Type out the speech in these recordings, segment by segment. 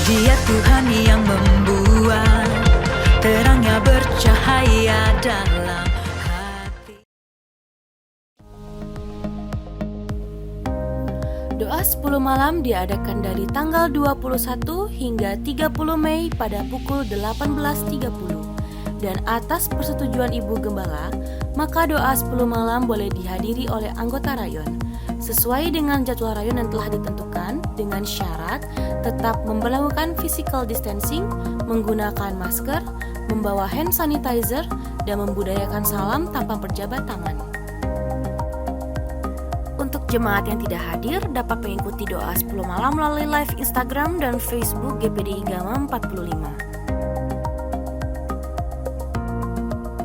Dia Tuhan yang membuat terangnya bercahaya dalam hati. Doa 10 malam diadakan dari tanggal 21 hingga 30 Mei pada pukul 18.30. Dan atas persetujuan Ibu Gembala, maka doa 10 malam boleh dihadiri oleh anggota rayon sesuai dengan jadwal rayon yang telah ditentukan, dengan syarat tetap memperlakukan physical distancing, menggunakan masker, membawa hand sanitizer, dan membudayakan salam tanpa berjabat tangan. Untuk jemaat yang tidak hadir dapat mengikuti doa 10 malam melalui live Instagram dan Facebook GPDI Gama 45.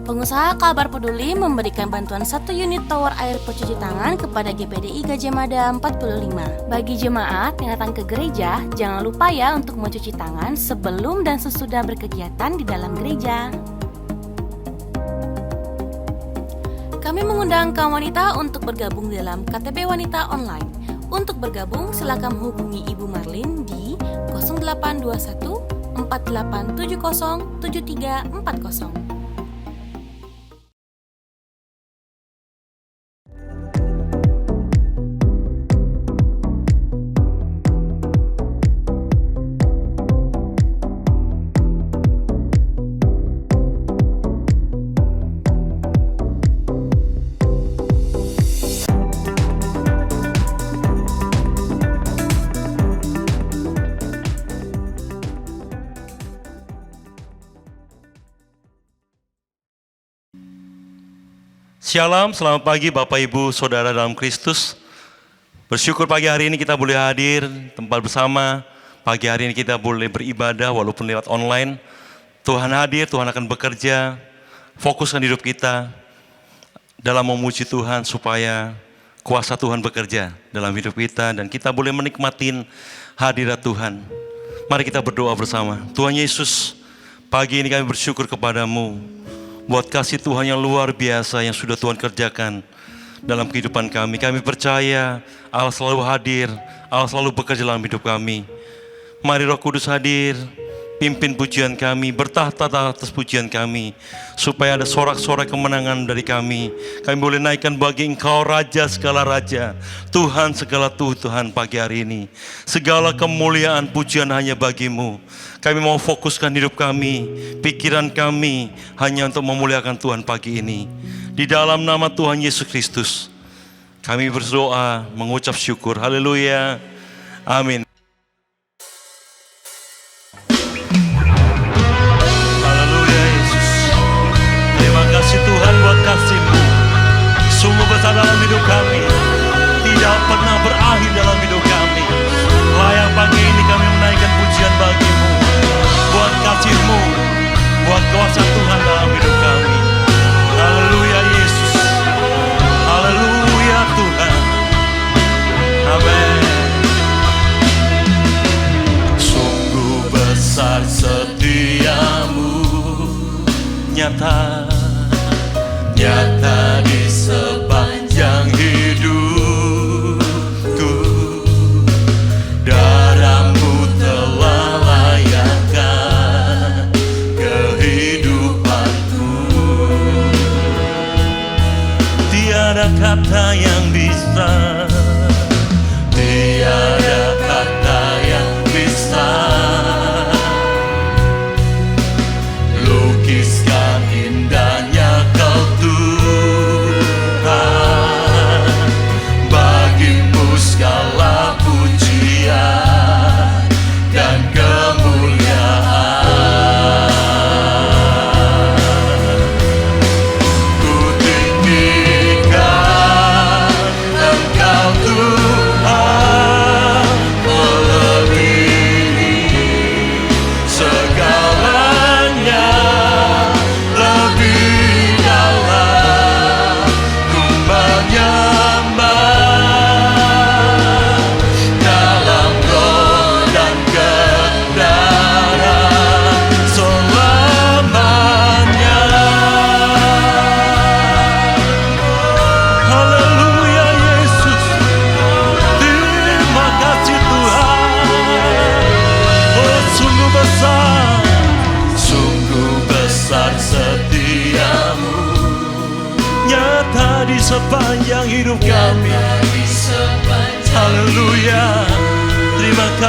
Pengusaha Kalbar Peduli memberikan bantuan 1 unit tower air pencuci tangan kepada GPDI Gajah Mada 45. Bagi jemaat yang datang ke gereja, jangan lupa ya untuk mencuci tangan sebelum dan sesudah berkegiatan di dalam gereja. Kami mengundang kaum wanita untuk bergabung dalam KTP Wanita Online. Untuk bergabung, silakan menghubungi Ibu Marlin di 0821 4870 7340. Shalom, selamat pagi Bapak Ibu Saudara dalam Kristus. Bersyukur pagi hari ini kita boleh hadir tempat bersama. Pagi hari ini kita boleh beribadah walaupun lewat online. Tuhan hadir, Tuhan akan bekerja. Fokuskan hidup kita dalam memuji Tuhan supaya kuasa Tuhan bekerja dalam hidup kita dan kita boleh menikmatin hadirat Tuhan. Mari kita berdoa bersama. Tuhan Yesus, pagi ini kami bersyukur kepadamu buat kasih Tuhan yang luar biasa yang sudah Tuhan kerjakan dalam kehidupan kami. Kami percaya Allah selalu hadir, Allah selalu bekerja dalam hidup kami. Mari Roh Kudus hadir, pimpin pujian kami, bertahta atas pujian kami, supaya ada sorak-sorai kemenangan dari kami. Kami boleh naikkan bagi Engkau Raja segala Raja, Tuhan segala Tuhan pagi hari ini. Segala kemuliaan pujian hanya bagimu. Kami mau fokuskan hidup kami, pikiran kami hanya untuk memuliakan Tuhan pagi ini. Di dalam nama Tuhan Yesus Kristus, kami berdoa mengucap syukur. Haleluya. Amin. Haleluya Yesus. Terima kasih Tuhan buat kasih-Mu. Sungguh besar dalam hidup kami. Tidak pernah berakhir dalam hidup kami. Layak pagi ini kami menaikkan pujian bagi-Mu. Buat kasih-Mu, buat kuasa Tuhan dalam hidup kami. Haleluya Yesus. Haleluya Tuhan. Amin. Sungguh besar setiamu, nyata di sepanjang hidupku.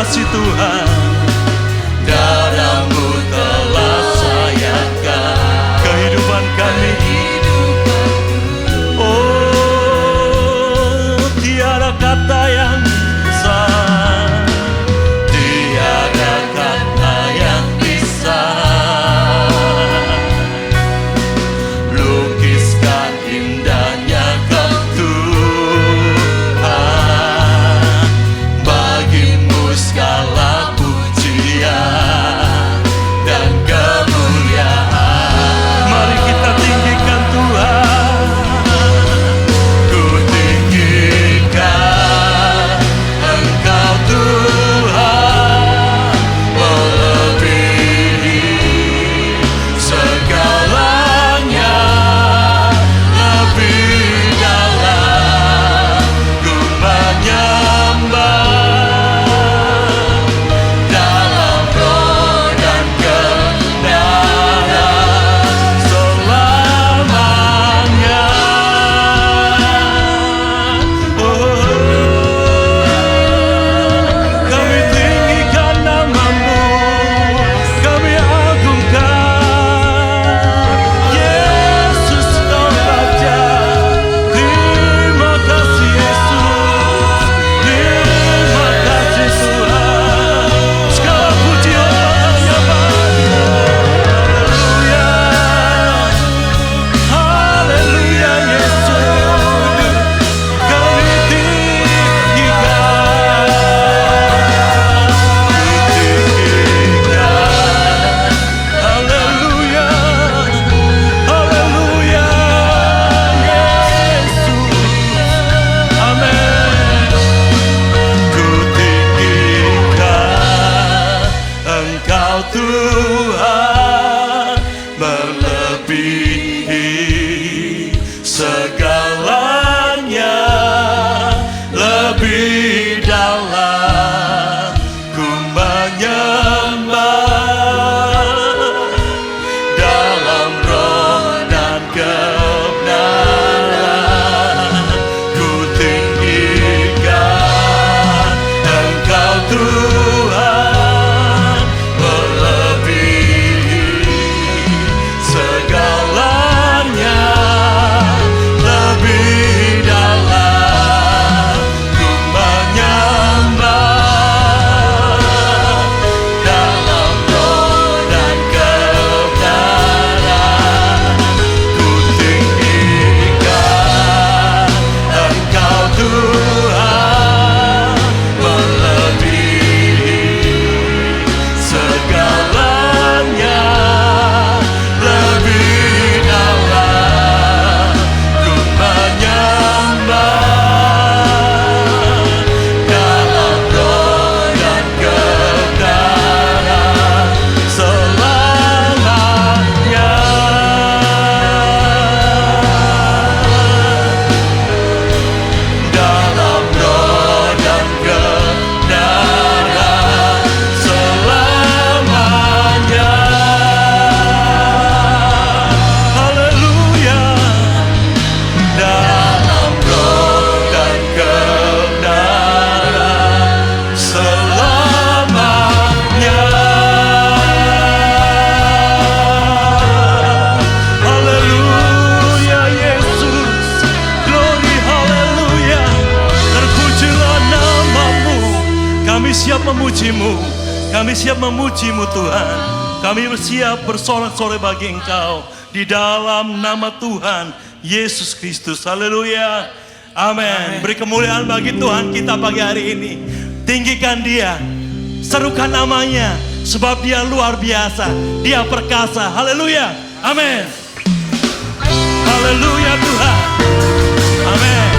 kasih Tuhan, darah-Mu telah sayangkan kehidupan kami. Oh, tiada kata yang sah, tiada kata yang bisa lukiskan indahnya Kau Tuhan. Bagimu segala pujian dan kemuliaan. Mari kita tinggikan Tuhan. Ku tinggikan Engkau Tuhan, melebihi segalanya, lebih dalam ku menyembah dalam roh dan kebenaran selamanya. Kami tinggikan nama-Mu, kami agungkan Yesus Kau Raja. Terima kasih Yesus, terima kasih Tuhan. Segala pujian hanya bagi-Mu. Haleluya, haleluya Yesus, kami tinggikan, haleluya, haleluya Yesus, amin. Ku tinggikan Engkau Tuhan, melebihi segalanya, lebih dalam ku menyembah dalam roh dan kebenaran. Ku tinggikan Engkau Tuhan, melebihi segalanya, lebih dalam ku menyembah dalam roh dan kebenaran. Ku tinggikan Engkau Tuhan, melebihi segalanya, lebih dalam ku menyembah dalam roh dan kebenaran selamanya. Dalam roh dan kebenaran selamanya. Haleluya. Dalam roh dan kebenaran selamanya. Haleluya Yesus, glory haleluya. Terpujilah nama-Mu, kami siap memuji-Mu, kami siap memuji-Mu Tuhan. Kami bersiap bersorak-sorai bagi Engkau di dalam nama Tuhan Yesus Kristus. Haleluya, amin. Beri kemuliaan bagi Tuhan kita pagi hari ini. Tinggikan Dia, serukan namanya, sebab Dia luar biasa, Dia perkasa. Haleluya, amin. Haleluya Tuhan, amin.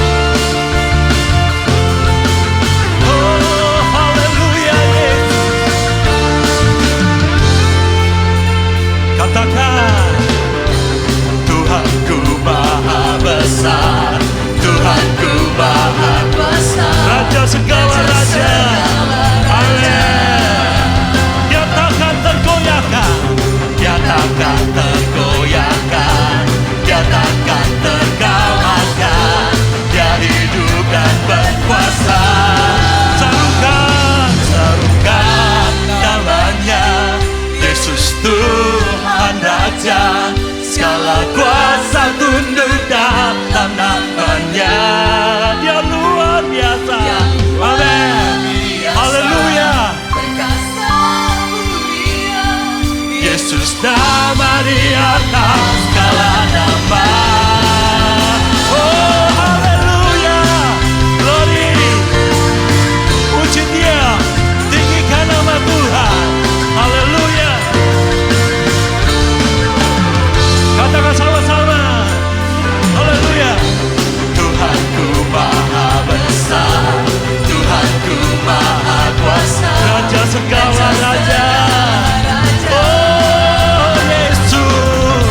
Oh haleluya Yesus. Katakan, Tuhanku maha besar, Tuhanku maha besar, Raja segala raja, amin. Dia takkan tergoyahkan, Dia takkan tergoyahkan, Dia takkan terkalahkan. nama di atas segala nama. Oh haleluya, glory. Puji Dia, tinggikan nama Tuhan. Haleluya. Katakan sama-sama. Haleluya. Tuhanku maha besar, Tuhanku maha kuasa, Raja segala raja. Oh Yesus,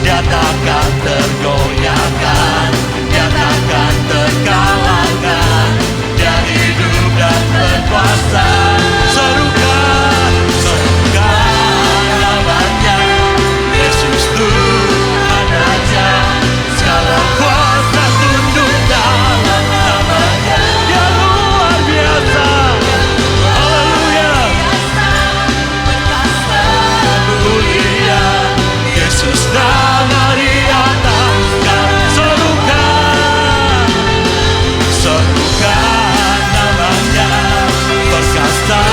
Dia takkan tergoyahkan, Dia takkan terkalahkan, Dia hidup dan berkuasa. Serukan, serukan namanya, Yesus Tuhan Raja, segala kuasa tunduk dalam namanya. Dia luar biasa. Haleluya. Mulia Yesus nama di atas. Serukan, serukan namanya, perkasa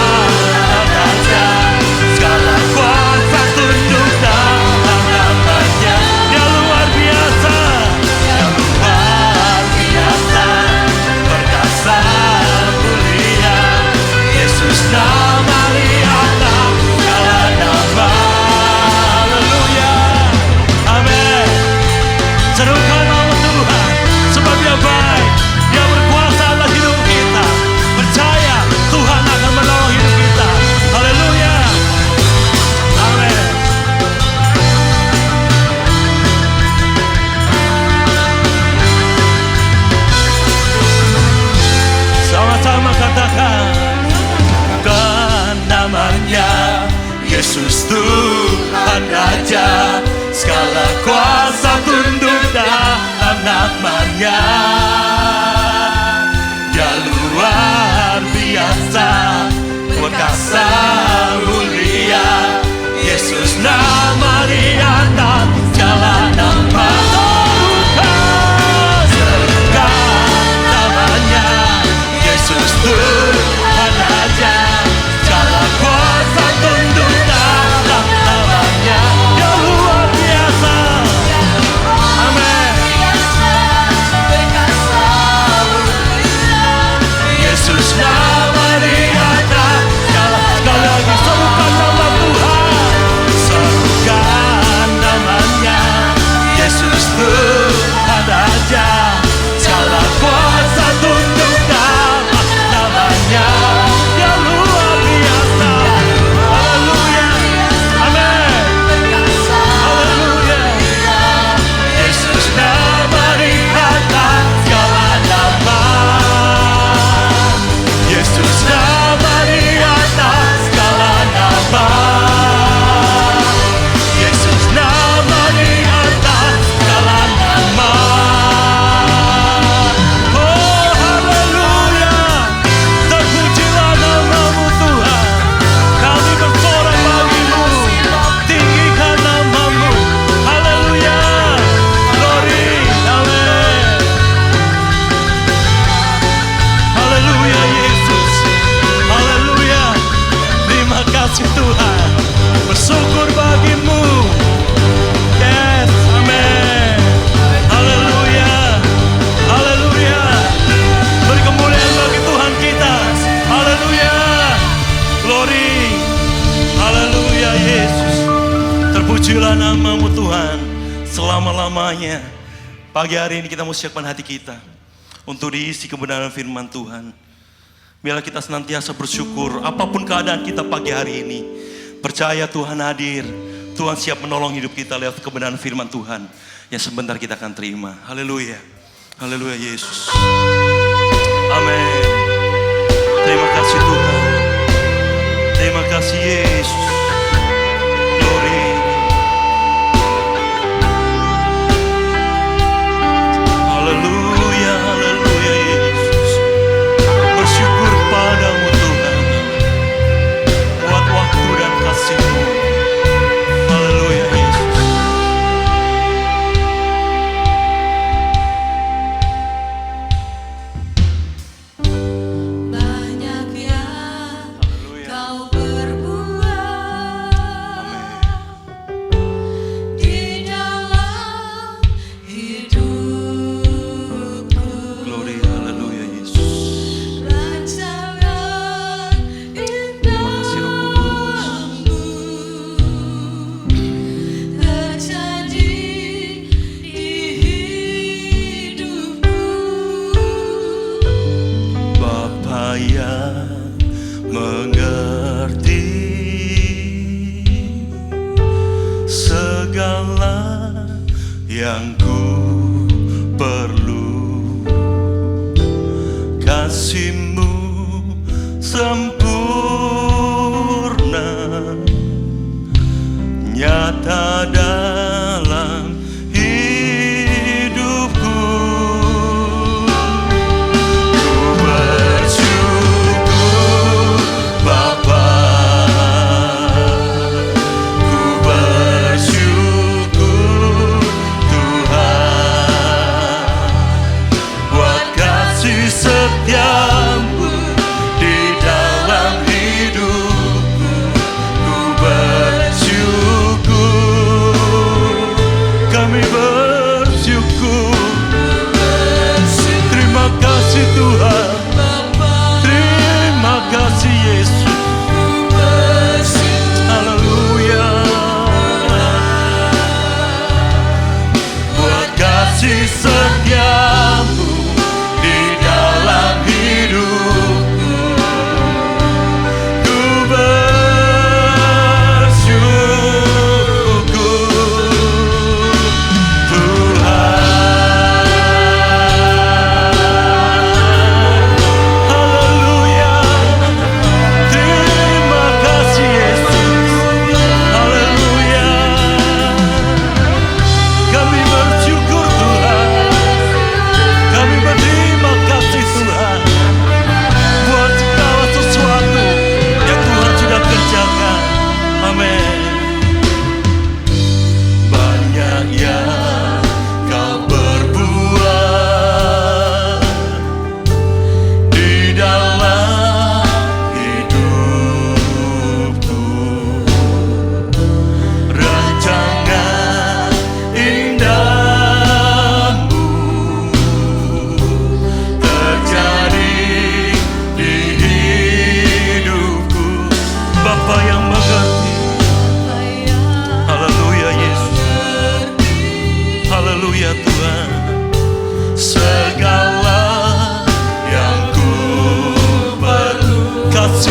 Raja, segala kuasa tunduk dalam namanya. Dia luar biasa, Dia luar biasa, perkasa mulia Yesus nama di atas segala nama. Haleluya, amin. Serukan nama Tuhan, sebab Dia baik, Dia berkuasa atas hidup kita. Percaya Tuhan akan menolong hidup kita. Haleluya, amin. Sama-sama katakan, bukan namanya Yesus Tuhan Raja, segala kuasa tunduk dalam namanya. Dia luar biasa, perkasa mulia Yesus nama di atas segala nama. Serukan namanya, Yesus Tuhan Raja, segala kuasa tunduk dalam namanya. Dia luar biasa, amin. Yesus nama di atas segala. Sekali lagi, serukan nama Tuhan, serukan namanya, Yesus Tuhan Raja, segala kuasa tunduk dalam namanya. Dia luar biasa. Haleluya, amin. Haleluya. Yesus nama di atas segala nama. Yesus nama di atas segala nama. Yesus nama di atas segala nama. Oh haleluya, terpujilah namamu Tuhan. Kami bersorak bagimu, tinggikan namamu. Haleluya, glory, amin. Haleluya Yesus, haleluya. Terima kasih Tuhan, bersyukur bagimu. Yes, amin. Haleluya, haleluya. Beri kemuliaan bagi Tuhan kita. Haleluya, glory. Haleluya Yesus, terpujilah namamu Tuhan selama-lamanya. Pagi hari ini kita mau siapkan hati kita untuk diisi kebenaran firman Tuhan. Biarlah kita senantiasa bersyukur apapun keadaan kita pagi hari ini. Percaya Tuhan hadir, Tuhan siap menolong hidup kita lewat kebenaran firman Tuhan yang sebentar kita akan terima. Haleluya, haleluya Yesus, amin. Terima kasih Tuhan, terima kasih Yesus, glory. Haleluya, haleluya Yesus. Bersyukur padamu Tuhan, buat waktu dan kasih-Mu. Haleluya Yesus. Banyak yang Haleluya. Kau perbuat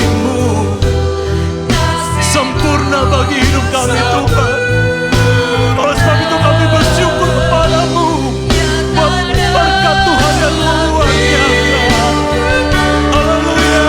kasih-Mu sempurna bagi hidup kami Tuhan. Oleh sebab itu kami bersyukur kepadamu buat berkat Tuhan yang luar biasa. Haleluya.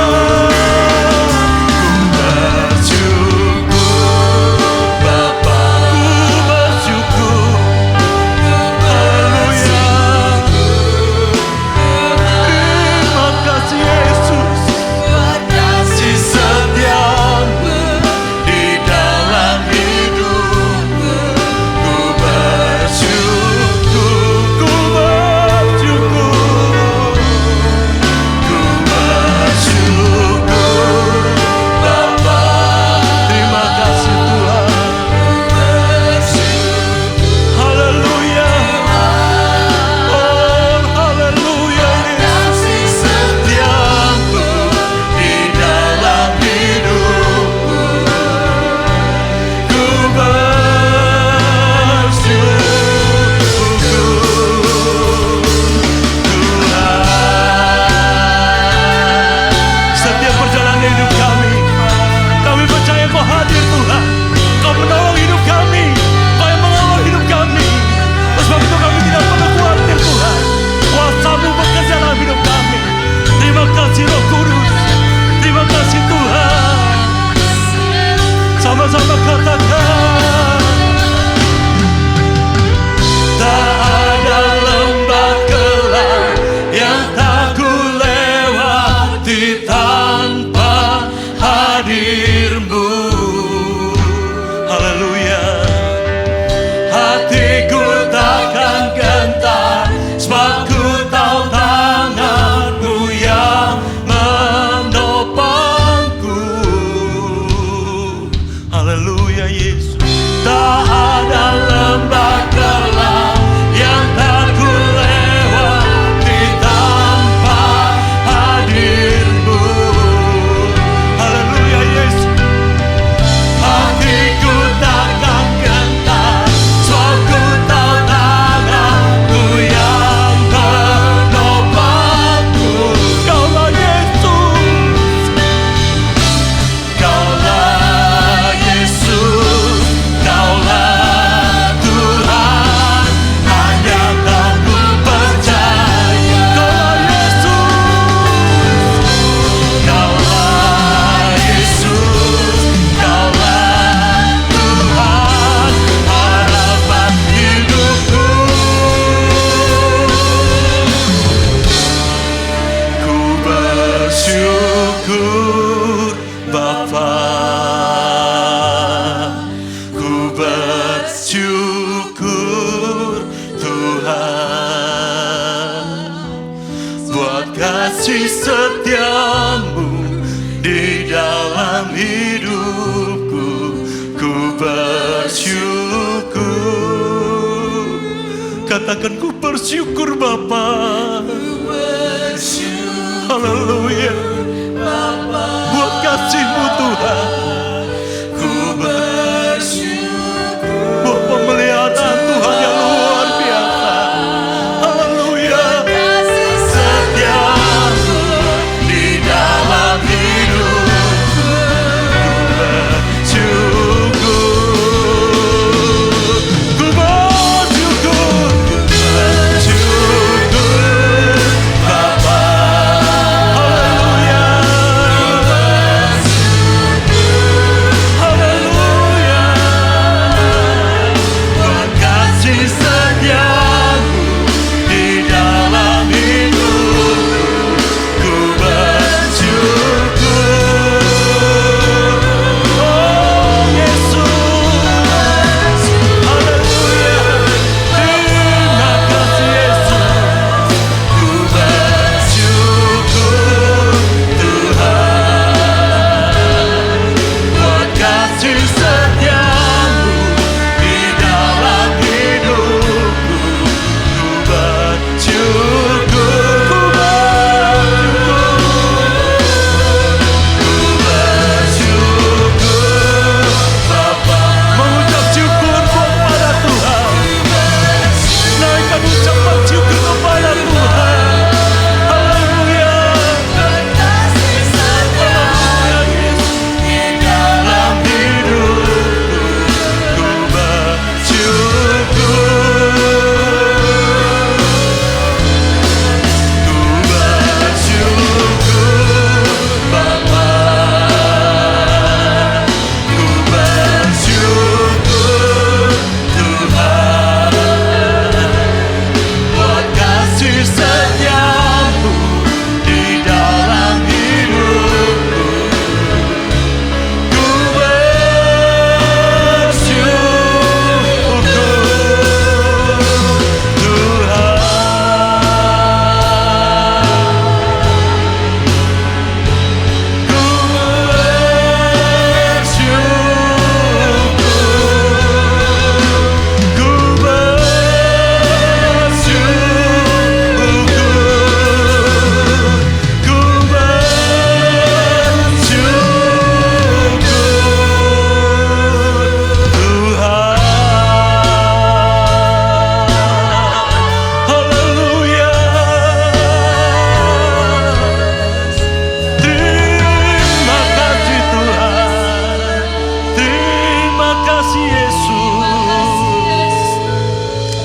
Sama-sama katakan, tak ada lembah gelap yang tak ku lewati tanpa hadir-Mu. Haleluya. Hatiku takkan gentar, sebab ku tahu tangan-Mu yang menopangku. Haleluya Yesus. Tak ada lembah gelap yang tak ku lewati tanpa hadir-Mu. Haleluya Yesus. Hatiku takkan gentar, sebab ku tahu tangan-Mu yang menopangku. Kaulah Yesus. Kaulah Yesus, Kaulah Tuhan, hanya Kau ku percaya. Kaulah Yesus, Kaulah Yesus, Kaulah Tuhan, harapan hidupku. Ku bersyukur Bapa, ku bersyukur Tuhan buat kasih setia-Mu di dalam hidupku. Ku bersyukur. Katakan ku bersyukur Bapa. Haleluya. Buat kasih-Mu Tuhan. Ku bersyukur buat pemeliharaan Tuhan yang luar biasa. Haleluya. Setia-Mu di dalam hidupku. Ku bersyukur. Ku bersyukur. Bersyukur Bapa. Haleluya.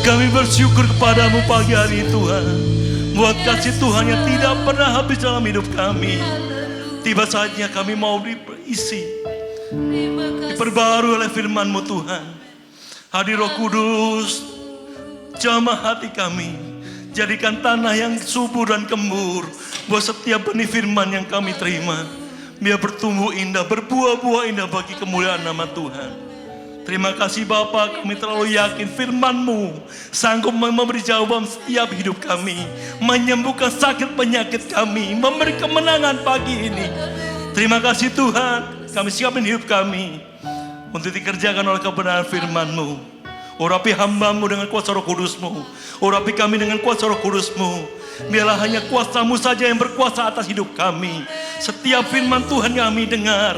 Kami bersyukur kepadamu pagi hari ini Tuhan, buat kasih Tuhan yang tidak pernah habis dalam hidup kami. Tiba saatnya kami mau diisi, diperbarui oleh firman-Mu Tuhan. Hadir Roh Kudus, jamah hati kami, jadikan tanah yang subur dan gembur buat setiap benih firman yang kami terima. Biar bertumbuh indah, berbuah-buah indah bagi kemuliaan nama Tuhan. Terima kasih Bapa, kami terlalu yakin firman-Mu sanggup memberi jawaban setiap hidup kami, menyembuhkan sakit penyakit kami, memberi kemenangan pagi ini. Terima kasih Tuhan, kami siapin hidup kami untuk dikerjakan oleh kebenaran firman-Mu. Urapi hamba-Mu dengan kuasa Roh Kudus-Mu, urapi kami dengan kuasa Roh Kudus-Mu. Biarlah hanya kuasa-Mu saja yang berkuasa atas hidup kami. Setiap firman Tuhan yang kami dengar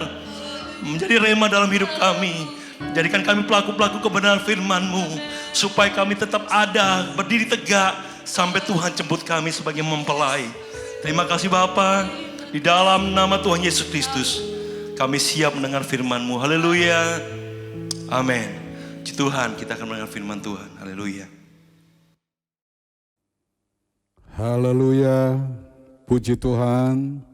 menjadi rema dalam hidup kami. Jadikan kami pelaku-pelaku kebenaran firman-Mu, supaya kami tetap ada, berdiri tegak sampai Tuhan jemput kami sebagai mempelai. Terima kasih Bapa, di dalam nama Tuhan Yesus Kristus kami siap mendengar firman-Mu. Haleluya, amin. Puji Tuhan, kita akan mendengar firman Tuhan. Haleluya. Haleluya, puji Tuhan.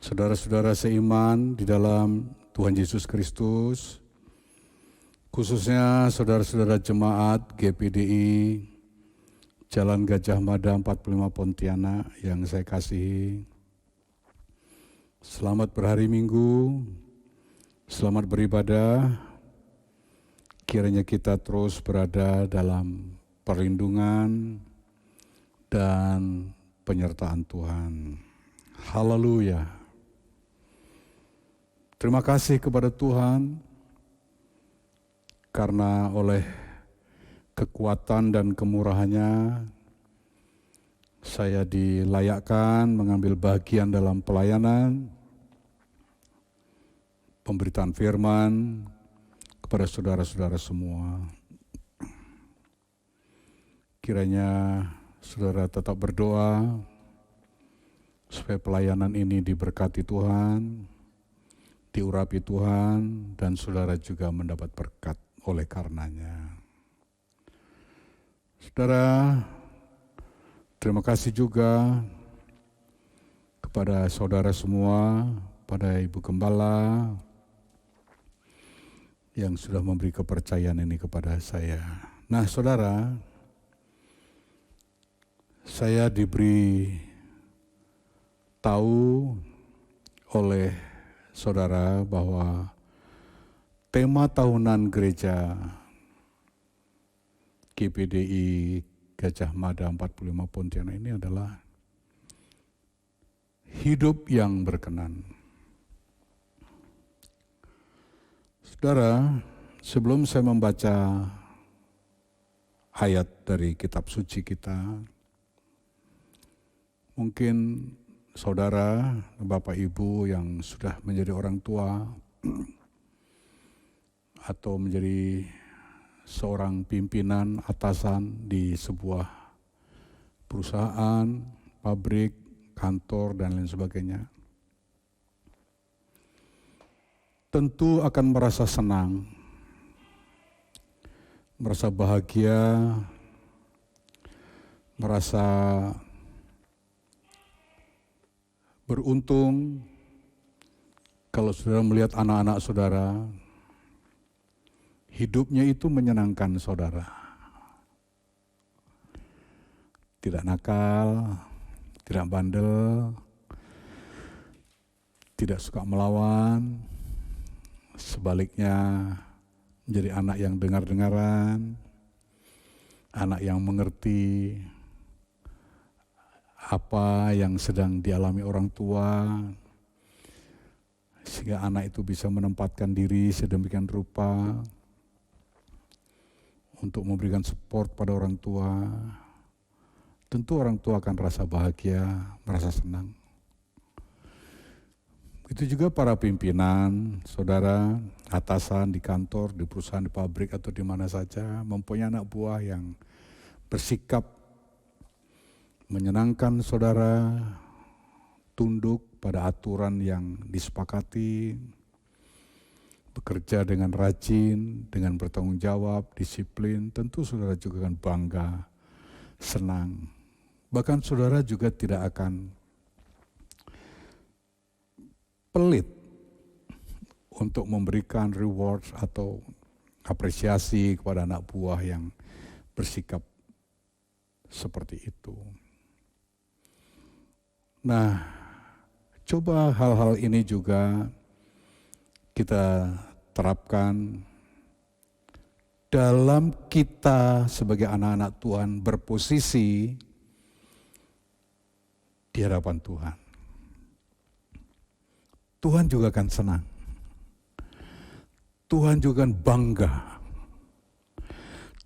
Saudara-saudara seiman di dalam Tuhan Yesus Kristus, khususnya saudara-saudara jemaat GPDI Jalan Gajah Mada 45 Pontianak yang saya kasihi. Selamat berhari Minggu, selamat beribadah. Kiranya kita terus berada dalam perlindungan dan penyertaan Tuhan. Haleluya. Terima kasih kepada Tuhan, karena oleh kekuatan dan kemurahannya saya dilayakkan mengambil bagian dalam pelayanan pemberitaan firman kepada saudara-saudara semua. Kiranya saudara tetap berdoa supaya pelayanan ini diberkati Tuhan, diurapi Tuhan, dan saudara juga mendapat berkat oleh karenanya. Saudara, terima kasih juga kepada saudara semua, pada Ibu Gembala yang sudah memberi kepercayaan ini kepada saya. Nah saudara, saya diberi tahu oleh saudara bahwa tema tahunan gereja GPDI Gajah Mada 45 Pontianak ini adalah hidup yang berkenan. Saudara, sebelum saya membaca ayat dari kitab suci kita, mungkin saudara, Bapak Ibu yang sudah menjadi orang tua atau menjadi seorang pimpinan atasan di sebuah perusahaan, pabrik, kantor, dan lain sebagainya, tentu akan merasa senang, merasa bahagia, merasa beruntung kalau saudara melihat anak-anak saudara, hidupnya itu menyenangkan saudara. Tidak nakal, tidak bandel, tidak suka melawan. Sebaliknya menjadi anak yang dengar-dengaran, anak yang mengerti apa yang sedang dialami orang tua, sehingga anak itu bisa menempatkan diri sedemikian rupa untuk memberikan support pada orang tua. Tentu orang tua akan rasa bahagia, merasa senang. Itu juga para pimpinan, saudara, atasan di kantor, di perusahaan, di pabrik, atau di mana saja, mempunyai anak buah yang bersikap menyenangkan saudara, tunduk pada aturan yang disepakati, bekerja dengan rajin, dengan bertanggung jawab, disiplin, tentu saudara juga akan bangga, senang. Bahkan saudara juga tidak akan pelit untuk memberikan reward atau apresiasi kepada anak buah yang bersikap seperti itu. Nah, coba hal-hal ini juga kita terapkan dalam kita sebagai anak-anak Tuhan berposisi di hadapan Tuhan. Tuhan juga akan senang. Tuhan juga akan bangga.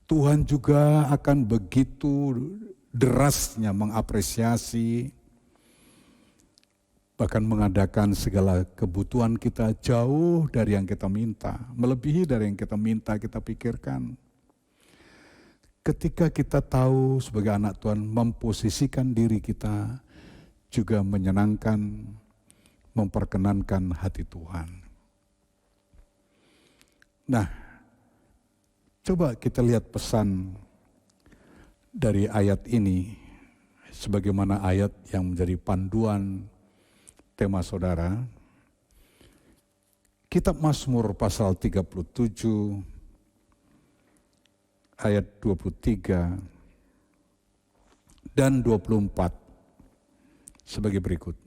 Tuhan juga akan begitu derasnya mengapresiasi, bahkan mengadakan segala kebutuhan kita jauh dari yang kita minta, melebihi dari yang kita minta, kita pikirkan. Ketika kita tahu sebagai anak Tuhan memposisikan diri kita juga menyenangkan, memperkenankan hati Tuhan. Nah, coba kita lihat pesan dari ayat ini, sebagaimana ayat yang menjadi panduan tema saudara. Kitab Mazmur pasal 37 ayat 23 dan 24 sebagai berikut.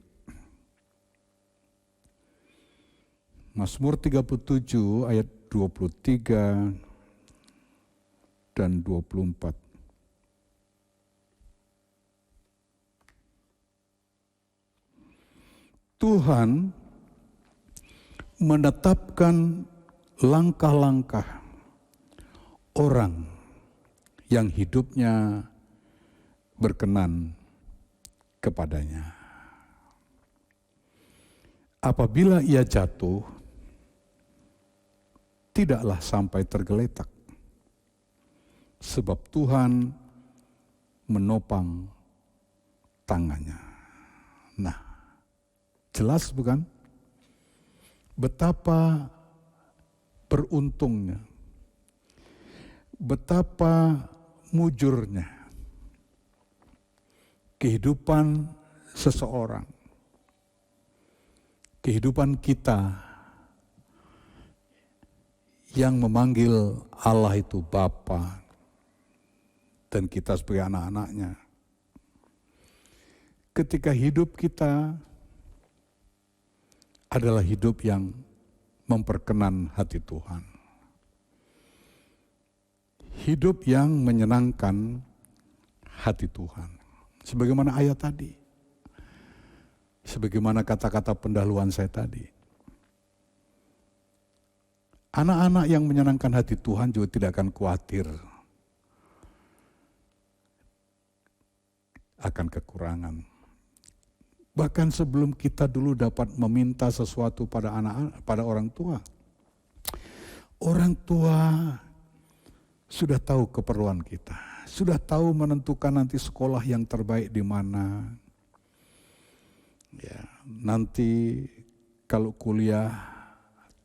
Mazmur 37 ayat 23 dan 24. Tuhan menetapkan langkah-langkah orang yang hidupnya berkenan kepadanya. Apabila ia jatuh, tidaklah sampai tergeletak, sebab Tuhan menopang tangannya. Nah, jelas bukan? Betapa beruntungnya, betapa mujurnya kehidupan seseorang, kehidupan kita yang memanggil Allah itu Bapa dan kita sebagai anak-anaknya. Ketika hidup kita adalah hidup yang memperkenan hati Tuhan. Hidup yang menyenangkan hati Tuhan. Sebagaimana ayat tadi. Sebagaimana kata-kata pendahuluan saya tadi. Anak-anak yang menyenangkan hati Tuhan juga tidak akan khawatir akan kekurangan. Bahkan sebelum kita dulu dapat meminta sesuatu pada pada orang tua sudah tahu keperluan kita, sudah tahu menentukan nanti sekolah yang terbaik di mana. Ya, nanti kalau kuliah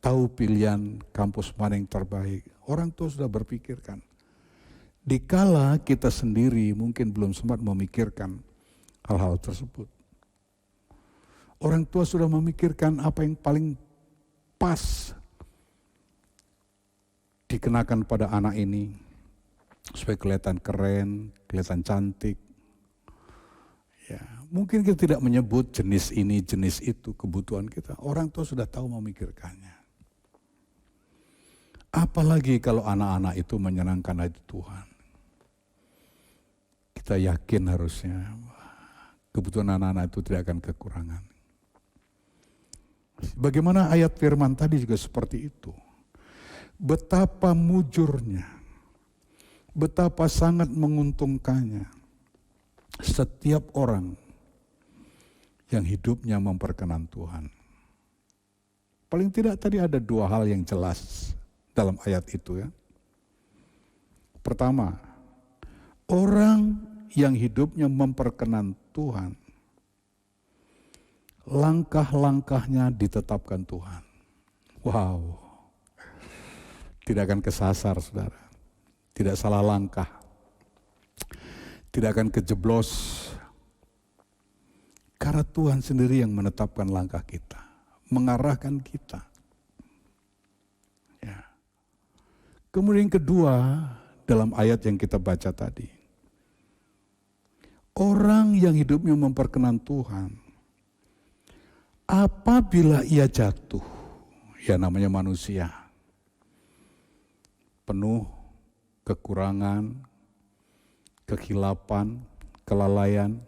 tahu pilihan kampus mana yang terbaik. Orang tua sudah berpikirkan. Dikala kita sendiri mungkin belum sempat memikirkan hal-hal tersebut. Orang tua sudah memikirkan apa yang paling pas dikenakan pada anak ini supaya kelihatan keren, kelihatan cantik. Ya, mungkin kita tidak menyebut jenis ini, jenis itu, kebutuhan kita. Orang tua sudah tahu memikirkannya. Apalagi kalau anak-anak itu menyenangkan hati Tuhan. Kita yakin harusnya kebutuhan anak-anak itu tidak akan kekurangan. Bagaimana ayat firman tadi juga seperti itu. Betapa mujurnya, betapa sangat menguntungkannya setiap orang yang hidupnya memperkenan Tuhan. Paling tidak tadi ada dua hal yang jelas dalam ayat itu ya. Pertama, orang yang hidupnya memperkenan Tuhan, langkah-langkahnya ditetapkan Tuhan. Wow, tidak akan kesasar, saudara. Tidak salah langkah. Tidak akan kejeblos. Karena Tuhan sendiri yang menetapkan langkah kita, mengarahkan kita. Ya. Kemudian yang kedua, dalam ayat yang kita baca tadi, orang yang hidupnya memperkenan Tuhan, apabila ia jatuh, ya namanya manusia, penuh kekurangan, kehilapan, kelalaian,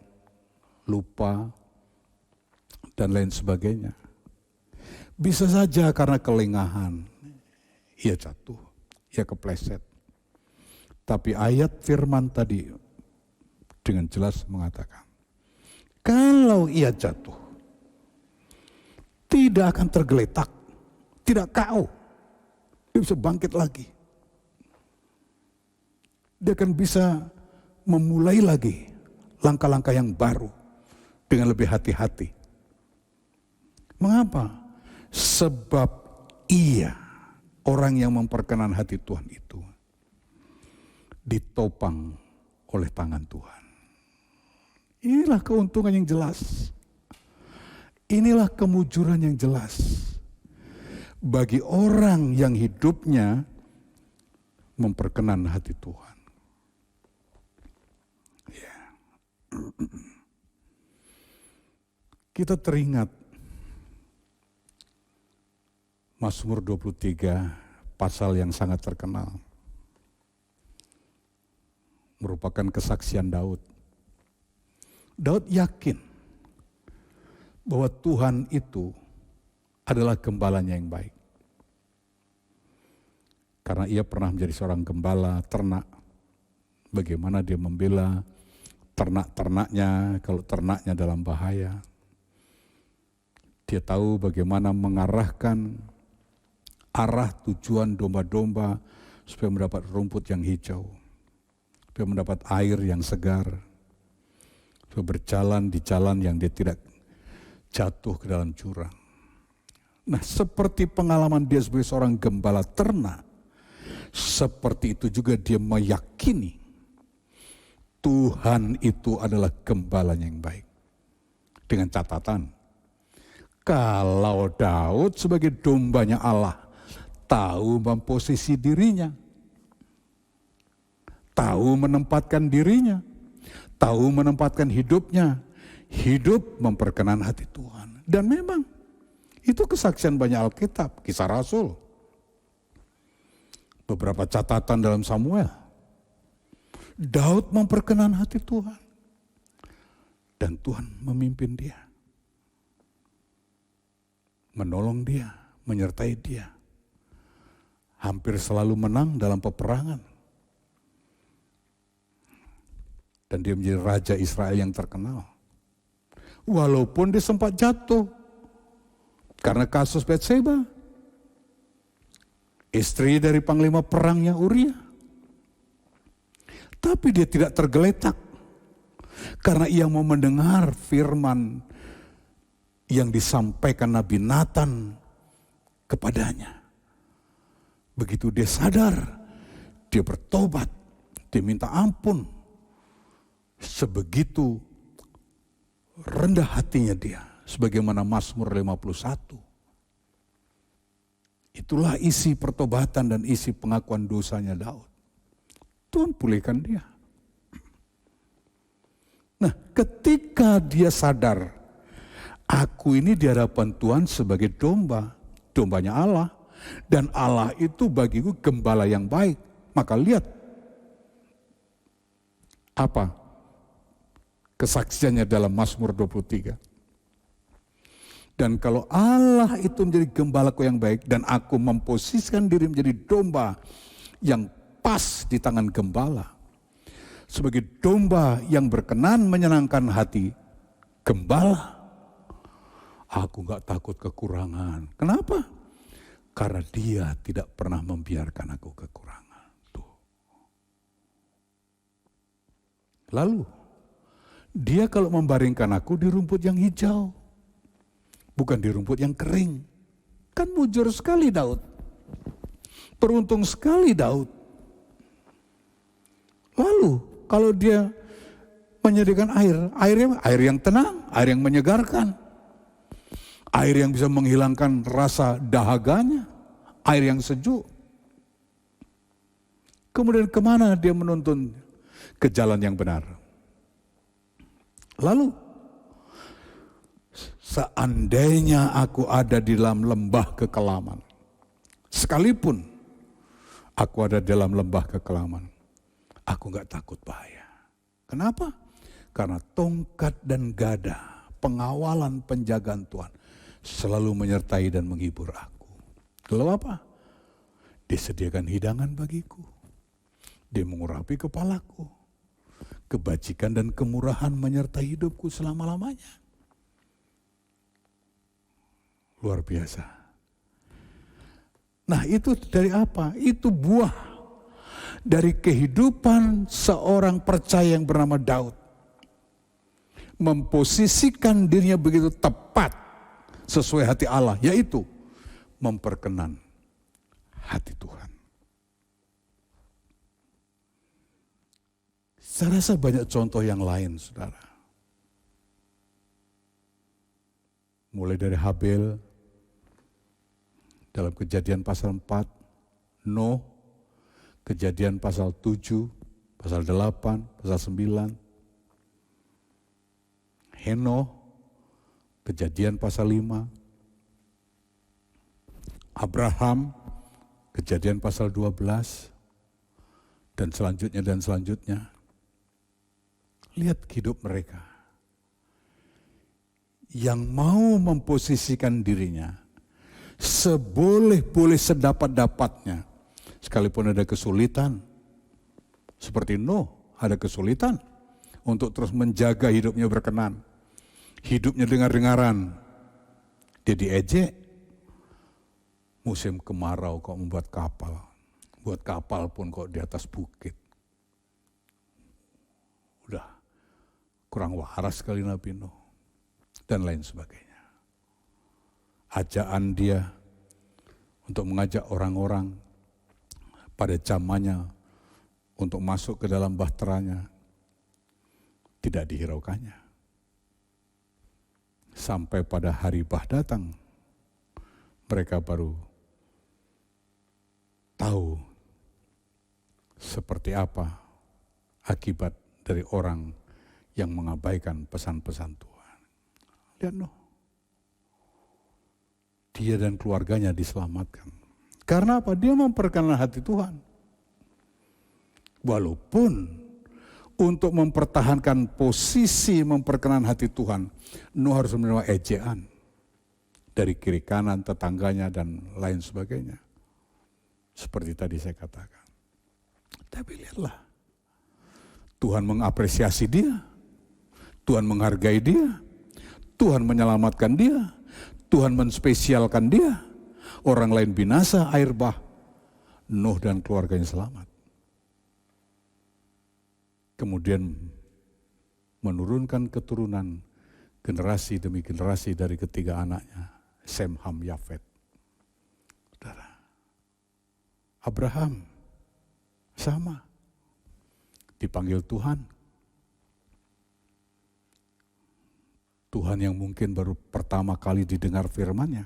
lupa, dan lain sebagainya. Bisa saja karena kelengahan, ia jatuh, ia kepleset. Tapi ayat firman tadi dengan jelas mengatakan, kalau ia jatuh, tidak akan tergeletak, tidak KO, dia bisa bangkit lagi. Dia akan bisa memulai lagi langkah-langkah yang baru dengan lebih hati-hati. Mengapa? Sebab ia, orang yang memperkenan hati Tuhan itu, ditopang oleh tangan Tuhan. Inilah keuntungan yang jelas. Inilah kemujuran yang jelas. Bagi orang yang hidupnya memperkenan hati Tuhan. Ya. Kita teringat Mazmur 23, pasal yang sangat terkenal. Merupakan kesaksian Daud. Daud yakin bahwa Tuhan itu adalah gembalanya yang baik. Karena ia pernah menjadi seorang gembala ternak. Bagaimana dia membela ternak-ternaknya kalau ternaknya dalam bahaya. Dia tahu bagaimana mengarahkan arah tujuan domba-domba supaya mendapat rumput yang hijau, supaya mendapat air yang segar, supaya berjalan di jalan yang dia tidak jatuh ke dalam jurang. Nah, seperti pengalaman dia sebagai seorang gembala ternak, seperti itu juga dia meyakini Tuhan itu adalah gembalanya yang baik. Dengan catatan, kalau Daud sebagai dombanya Allah tahu memposisi dirinya, tahu menempatkan dirinya, tahu menempatkan hidupnya, hidup memperkenan hati Tuhan. Dan memang itu kesaksian banyak Alkitab, Kisah Rasul, beberapa catatan dalam Samuel. Daud memperkenan hati Tuhan dan Tuhan memimpin dia, menolong dia, menyertai dia. Hampir selalu menang dalam peperangan. Dan dia menjadi raja Israel yang terkenal. Walaupun dia sempat jatuh karena kasus Batseba, istri dari panglima perangnya Uria. Tapi dia tidak tergeletak karena ia mau mendengar firman yang disampaikan Nabi Nathan kepadanya. Begitu dia sadar, dia bertobat, dia minta ampun. Sebegitu rendah hatinya dia, sebagaimana Mazmur 51. Itulah isi pertobatan dan isi pengakuan dosanya Daud. Tuhan pulihkan dia. Nah, ketika dia sadar, aku ini di hadapan Tuhan sebagai domba, dombanya Allah. Dan Allah itu bagiku gembala yang baik. Maka lihat apa kesaksiannya dalam Mazmur 23. Dan kalau Allah itu menjadi gembalaku yang baik dan aku memposisikan diri menjadi domba yang pas di tangan gembala, sebagai domba yang berkenan menyenangkan hati gembala, aku gak takut kekurangan. Kenapa? Karena dia tidak pernah membiarkan aku kekurangan. Tuh. Lalu, dia kalau membaringkan aku di rumput yang hijau, bukan di rumput yang kering. Kan mujur sekali Daud. Beruntung sekali Daud. Lalu kalau dia menyediakan air yang tenang, air yang menyegarkan, air yang bisa menghilangkan rasa dahaganya, air yang sejuk. Kemudian kemana dia menuntun? Ke jalan yang benar. Lalu, seandainya aku ada di dalam lembah kekelaman, sekalipun aku ada dalam lembah kekelaman, aku gak takut bahaya. Kenapa? Karena tongkat dan gada, pengawalan penjagaan Tuhan, selalu menyertai dan menghibur aku. Lalu apa? Disediakan hidangan bagiku. Dia mengurapi kepalaku. Kebajikan dan kemurahan menyertai hidupku selama-lamanya. Luar biasa. Nah itu dari apa? Itu buah dari kehidupan seorang percaya yang bernama Daud. Memposisikan dirinya begitu tepat sesuai hati Allah, yaitu memperkenan hati Tuhan. Saya rasa banyak contoh yang lain, saudara. Mulai dari Habel, dalam Kejadian pasal 4, Noh, Kejadian pasal 7, pasal 8, pasal 9, Henoh, Kejadian pasal 5, Abraham, Kejadian pasal 12, dan selanjutnya. Lihat hidup mereka. Yang mau memposisikan dirinya seboleh-boleh sedapat-dapatnya. Sekalipun ada kesulitan. Seperti Noh ada kesulitan untuk terus menjaga hidupnya berkenan. Hidupnya dengar-dengaran. Dia diejek. Musim kemarau kok membuat kapal. Buat kapal pun kok di atas bukit. Udah kurang waras sekali Nabi Nuh. Dan lain sebagainya. Ajaan dia untuk mengajak orang-orang pada zamannya untuk masuk ke dalam bahteranya tidak dihiraukannya. Sampai pada hari bah datang, mereka baru tahu seperti apa akibat dari orang yang mengabaikan pesan-pesan Tuhan. Lihat Nuh. Dia dan keluarganya diselamatkan. Karena apa? Dia memperkenalkan hati Tuhan. Walaupun untuk mempertahankan posisi memperkenalkan hati Tuhan, Nuh harus menerima ejaan dari kiri kanan tetangganya dan lain sebagainya. Seperti tadi saya katakan. Tapi lihatlah, Tuhan mengapresiasi dia, Tuhan menghargai dia, Tuhan menyelamatkan dia, Tuhan menspesialkan dia. Orang lain binasa, air bah, Nuh dan keluarganya selamat. Kemudian menurunkan keturunan generasi demi generasi dari ketiga anaknya, Sem, Ham, Yafet. Saudara, Abraham sama, dipanggil Tuhan. Tuhan yang mungkin baru pertama kali didengar firman-Nya.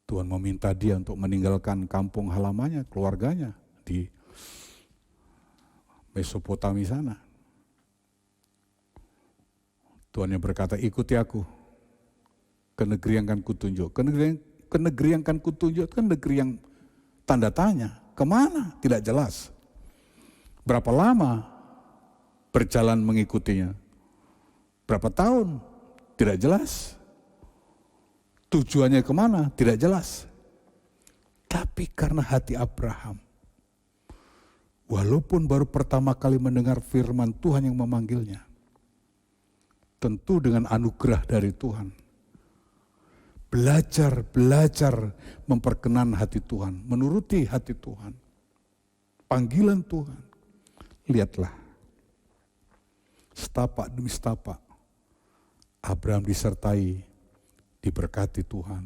Tuhan meminta dia untuk meninggalkan kampung halamannya, keluarganya di Mesopotami sana. Tuhan yang berkata, ikuti aku ke negeri yang akan kutunjuk. Ke negeri yang akan kutunjuk kan negeri yang tanda tanya. Kemana? Tidak jelas. Berapa lama berjalan mengikutinya? Berapa tahun? Tidak jelas. Tujuannya kemana? Tidak jelas. Tapi karena hati Abraham, walaupun baru pertama kali mendengar firman Tuhan yang memanggilnya, tentu dengan anugerah dari Tuhan, belajar memperkenan hati Tuhan, menuruti hati Tuhan, panggilan Tuhan. Lihatlah, setapak demi setapak, Abraham disertai, diberkati Tuhan.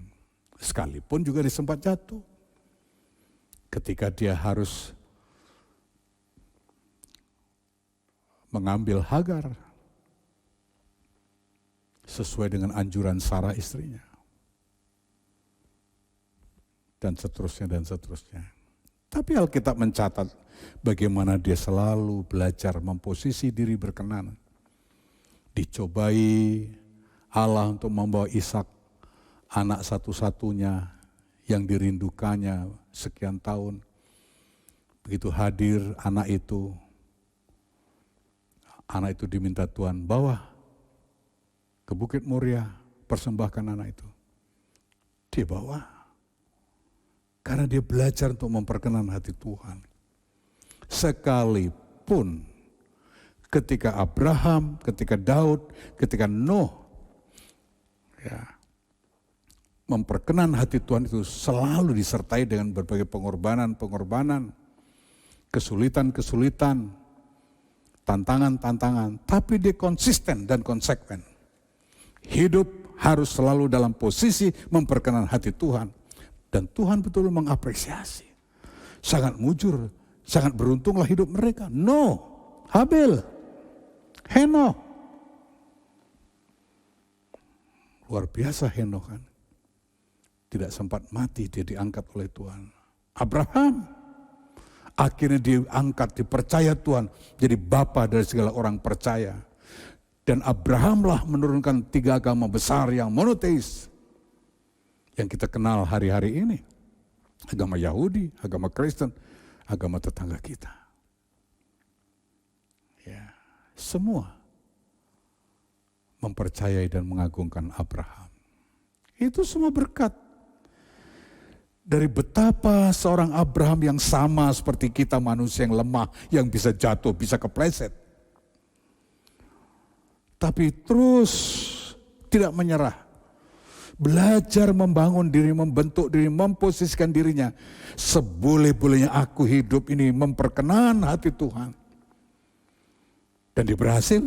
Sekalipun juga disempat jatuh. Ketika dia harus mengambil Hagar sesuai dengan anjuran Sarah istrinya. Dan seterusnya dan seterusnya. Tapi Alkitab mencatat bagaimana dia selalu belajar memposisi diri berkenan. Dicobai Allah untuk membawa Ishak, anak satu-satunya yang dirindukannya sekian tahun. Begitu hadir anak itu diminta Tuhan, bawa ke Bukit Moria, persembahkan anak itu. Dia bawa. Karena dia belajar untuk memperkenan hati Tuhan. Sekalipun ketika Abraham, ketika Daud, ketika Nuh, memperkenan hati Tuhan itu selalu disertai dengan berbagai pengorbanan, kesulitan, tantangan, tapi dia konsisten dan konsekuen. Hidup harus selalu dalam posisi memperkenan hati Tuhan. Dan Tuhan betul mengapresiasi. Sangat mujur, sangat beruntunglah hidup mereka. Nuh, Habil, Henokh. Luar biasa Henokh kan. Tidak sempat mati, dia diangkat oleh Tuhan. Abraham, akhirnya diangkat, dipercaya Tuhan. Jadi bapa dari segala orang percaya. Dan Abrahamlah menurunkan 3 agama besar yang monoteis. Yang kita kenal hari-hari ini. Agama Yahudi, agama Kristen, agama tetangga kita. Ya, semua mempercayai dan mengagungkan Abraham. Itu semua berkat. Dari betapa seorang Abraham yang sama seperti kita manusia yang lemah, yang bisa jatuh, bisa kepleset. Tapi terus tidak menyerah. Belajar membangun diri, membentuk diri, memposisikan dirinya. Seboleh-bolehnya aku hidup ini memperkenan hati Tuhan. Dan dia berhasil.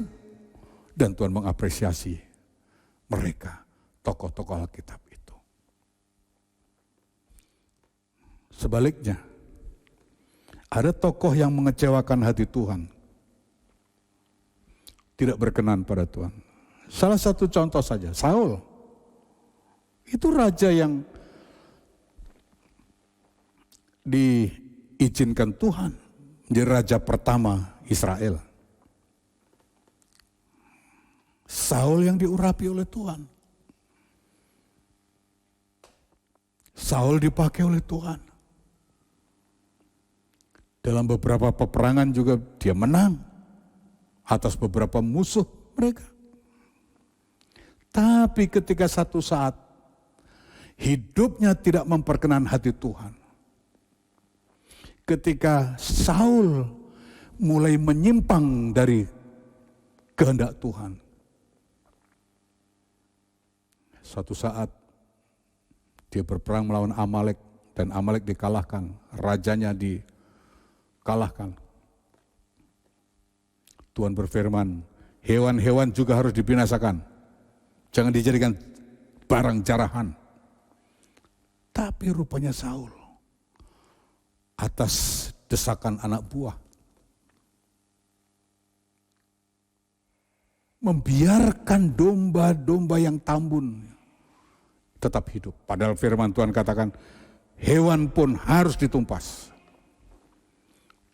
Dan Tuhan mengapresiasi mereka, tokoh-tokoh Alkitab itu. Sebaliknya, ada tokoh yang mengecewakan hati Tuhan. Tidak berkenan pada Tuhan. Salah satu contoh saja, Saul. Itu raja yang diizinkan Tuhan menjadi raja pertama Israel. Saul yang diurapi oleh Tuhan. Saul dipakai oleh Tuhan. Dalam beberapa peperangan juga dia menang atas beberapa musuh mereka. Tapi ketika satu saat hidupnya tidak memperkenan hati Tuhan. Ketika Saul mulai menyimpang dari kehendak Tuhan. Suatu saat dia berperang melawan Amalek dan Amalek dikalahkan, rajanya dikalahkan. Tuhan berfirman, hewan-hewan juga harus dibinasakan. Jangan dijadikan barang jarahan. Tapi rupanya Saul atas desakan anak buah membiarkan domba-domba yang tambun tetap hidup. Padahal firman Tuhan katakan hewan pun harus ditumpas.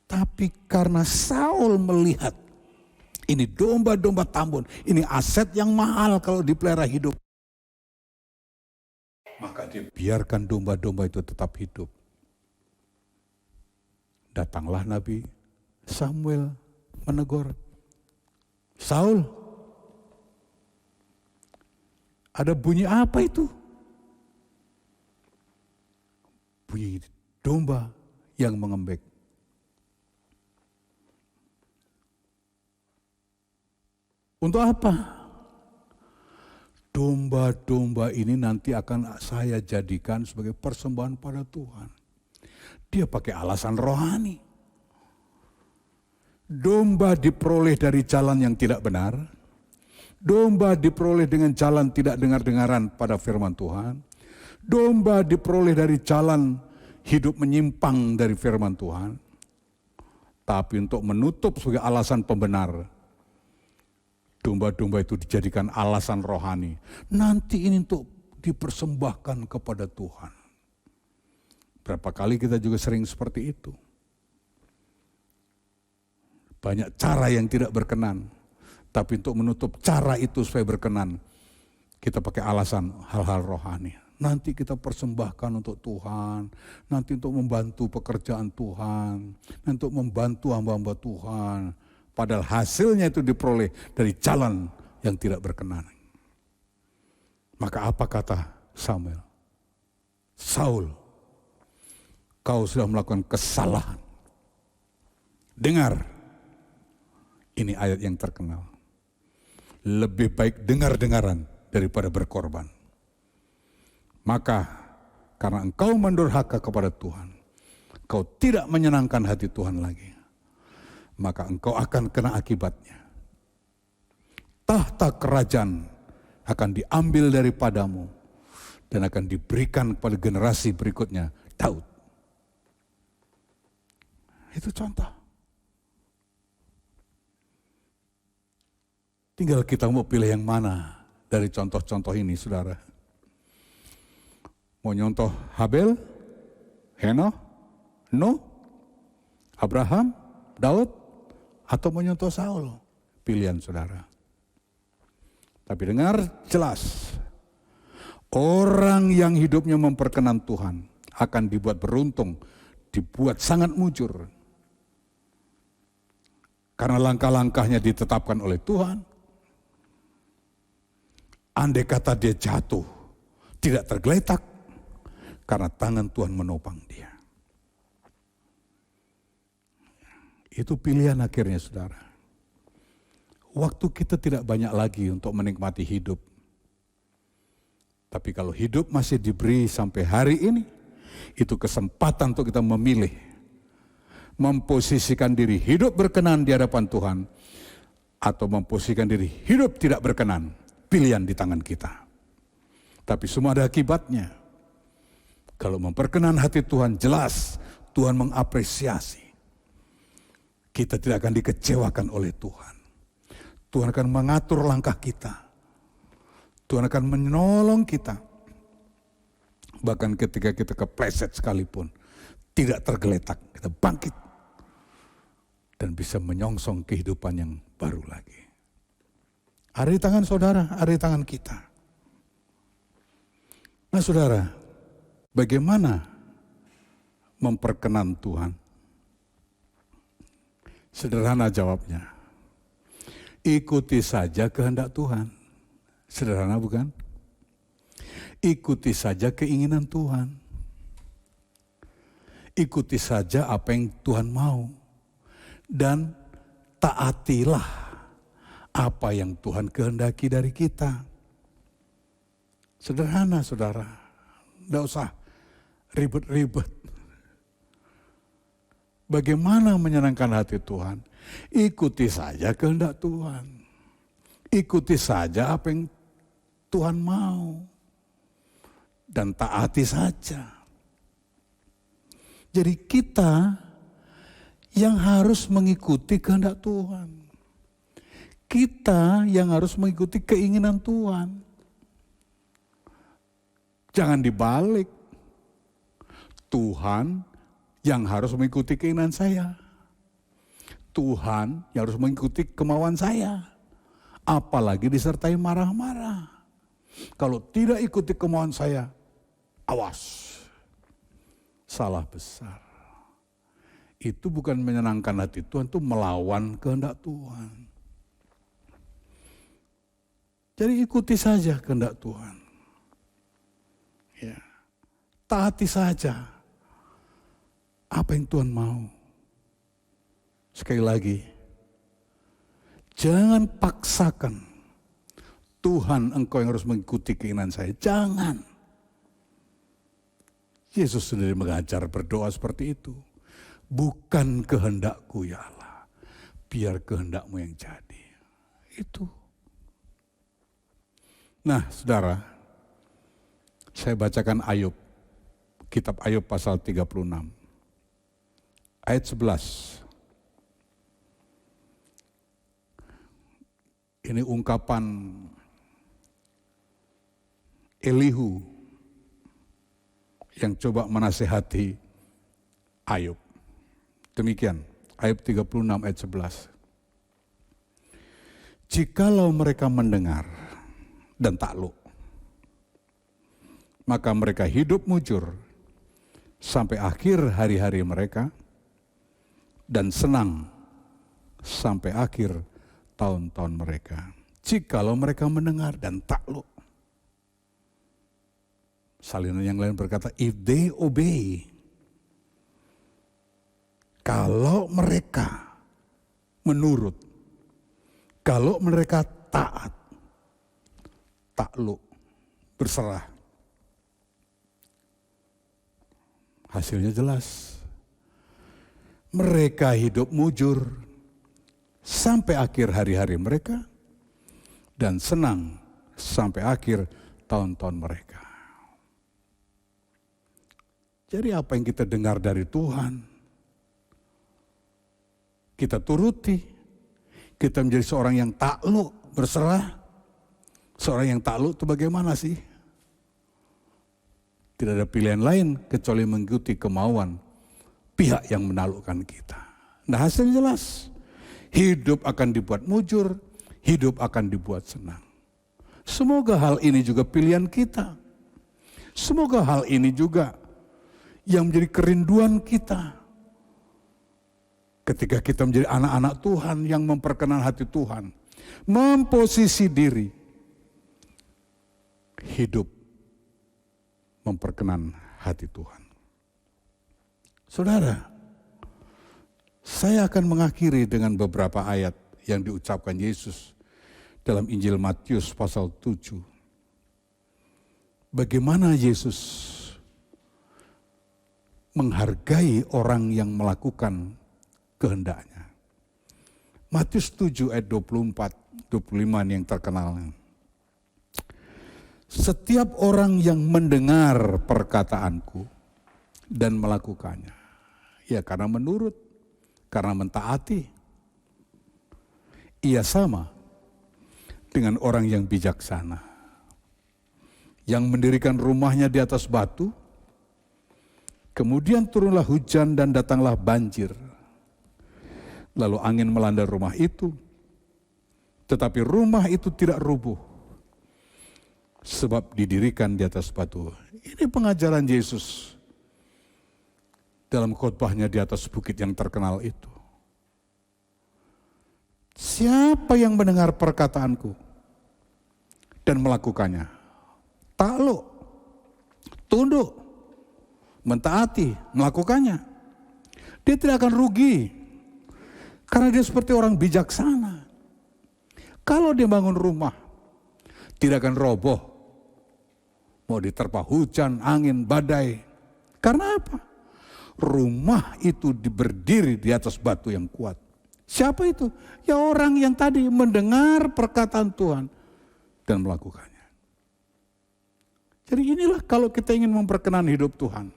Tapi karena Saul melihat ini domba-domba tambun, ini aset yang mahal kalau dipelihara hidup. Maka dia biarkan domba-domba itu tetap hidup. Datanglah Nabi Samuel menegur, Saul, ada bunyi apa itu? Bunyi domba yang mengembek. Untuk apa? Domba-domba ini nanti akan saya jadikan sebagai persembahan pada Tuhan. Dia pakai alasan rohani. Domba diperoleh dari jalan yang tidak benar. Domba diperoleh dengan jalan tidak dengar-dengaran pada firman Tuhan. Domba diperoleh dari jalan hidup menyimpang dari firman Tuhan. Tapi untuk menutup sebagai alasan pembenar, domba-domba itu dijadikan alasan rohani. Nanti ini untuk dipersembahkan kepada Tuhan. Berapa kali kita juga sering seperti itu. Banyak cara yang tidak berkenan. Tapi untuk menutup cara itu supaya berkenan, kita pakai alasan hal-hal rohani. Nanti kita persembahkan untuk Tuhan, nanti untuk membantu pekerjaan Tuhan, nanti untuk membantu hamba-hamba Tuhan. Padahal hasilnya itu diperoleh dari jalan yang tidak berkenan. Maka apa kata Samuel? Saul, kau sudah melakukan kesalahan. Dengar, ini ayat yang terkenal. Lebih baik dengar-dengaran daripada berkorban. Maka karena engkau mendurhaka kepada Tuhan, engkau tidak menyenangkan hati Tuhan lagi, maka engkau akan kena akibatnya. Tahta kerajaan akan diambil daripadamu dan akan diberikan kepada generasi berikutnya, Daud. Itu contoh. Tinggal kita mau pilih yang mana dari contoh-contoh ini, saudara. Mau nyontoh Habel, Henoh, Nuh, Abraham, Daud, atau mau nyontoh Saul? Pilihan saudara. Tapi dengar jelas, orang yang hidupnya memperkenan Tuhan akan dibuat beruntung, dibuat sangat mujur. Karena langkah-langkahnya ditetapkan oleh Tuhan. Andai kata dia jatuh, tidak tergeletak, karena tangan Tuhan menopang dia. Itu pilihan akhirnya saudara. Waktu kita tidak banyak lagi untuk menikmati hidup. Tapi kalau hidup masih diberi sampai hari ini, itu kesempatan untuk kita memilih. Memposisikan diri hidup berkenan di hadapan Tuhan, atau memposisikan diri hidup tidak berkenan. Pilihan di tangan kita. Tapi semua ada akibatnya. Kalau memperkenan hati Tuhan, jelas Tuhan mengapresiasi. Kita tidak akan dikecewakan oleh Tuhan. Tuhan akan mengatur langkah kita. Tuhan akan menolong kita. Bahkan ketika kita kepleset sekalipun, tidak tergeletak, kita bangkit. Dan bisa menyongsong kehidupan yang baru lagi. Ada di tangan saudara, ada di tangan kita. Nah saudara, bagaimana memperkenan Tuhan? Sederhana jawabnya. Ikuti saja kehendak Tuhan. Sederhana bukan? Ikuti saja keinginan Tuhan. Ikuti saja apa yang Tuhan mau. Dan taatilah apa yang Tuhan kehendaki dari kita. Sederhana saudara. Tidak usah ribet-ribet. Bagaimana menyenangkan hati Tuhan? Ikuti saja kehendak Tuhan. Ikuti saja apa yang Tuhan mau. Dan taati saja. Jadi kita yang harus mengikuti kehendak Tuhan. Kita yang harus mengikuti keinginan Tuhan. Jangan dibalik. Tuhan yang harus mengikuti keinginan saya. Tuhan yang harus mengikuti kemauan saya. Apalagi disertai marah-marah. Kalau tidak ikuti kemauan saya, awas. Salah besar. Itu bukan menyenangkan hati Tuhan, itu melawan kehendak Tuhan. Jadi ikuti saja kehendak Tuhan. Ya. Taati saja apa yang Tuhan mau. Sekali lagi, jangan paksakan Tuhan engkau yang harus mengikuti keinginan saya. Jangan. Yesus sendiri mengajar berdoa seperti itu. Bukan kehendakku ya Allah, biar kehendakmu yang jadi. Itu. Nah saudara, Saya bacakan Ayub, kitab Ayub pasal 36, ayat 11. Ini ungkapan Elihu yang coba menasihati Ayub. Demikian, Ayub 36 ayat 11. Jikalau mereka mendengar dan takluk, maka mereka hidup mujur sampai akhir hari-hari mereka dan senang sampai akhir tahun-tahun mereka. Jikalau mereka mendengar dan takluk. Salinan yang lain berkata, if they obey. Kalau mereka menurut, kalau mereka taat, takluk, berserah. Hasilnya jelas. Mereka hidup mujur sampai akhir hari-hari mereka dan senang sampai akhir tahun-tahun mereka. Jadi apa yang kita dengar dari Tuhan, kita turuti, kita menjadi seorang yang takluk, berserah. Seorang yang takluk itu bagaimana sih? Tidak ada pilihan lain kecuali mengikuti kemauan pihak yang menaklukkan kita. Nah, hasilnya jelas. Hidup akan dibuat mujur, hidup akan dibuat senang. Semoga hal ini juga pilihan kita. Semoga hal ini juga yang menjadi kerinduan kita. Ketika kita menjadi anak-anak Tuhan yang memperkenan hati Tuhan. Memposisi diri. Hidup memperkenan hati Tuhan. Saudara, saya akan mengakhiri dengan beberapa ayat yang diucapkan Yesus dalam Injil Matius pasal 7. Bagaimana Yesus menghargai orang yang melakukan kehendaknya. Matius 7 ayat 24-25 yang terkenal. Setiap orang yang mendengar perkataanku dan melakukannya. Ya karena menurut, karena mentaati. Ia sama dengan orang yang bijaksana. Yang mendirikan rumahnya di atas batu. Kemudian turunlah hujan dan datanglah banjir. Lalu angin melanda rumah itu. Tetapi rumah itu tidak rubuh. Sebab didirikan di atas batu. Ini pengajaran Yesus. Dalam khotbahnya di atas bukit yang terkenal itu. Siapa yang mendengar perkataanku dan melakukannya? Takluk, tunduk, mentaati, melakukannya. Dia tidak akan rugi. Karena dia seperti orang bijaksana. Kalau dia bangun rumah, tidak akan roboh. Mau diterpa hujan, angin, badai. Karena apa? Rumah itu berdiri di atas batu yang kuat. Siapa itu? Ya orang yang tadi mendengar perkataan Tuhan dan melakukannya. Jadi inilah kalau kita ingin memperkenan hidup Tuhan.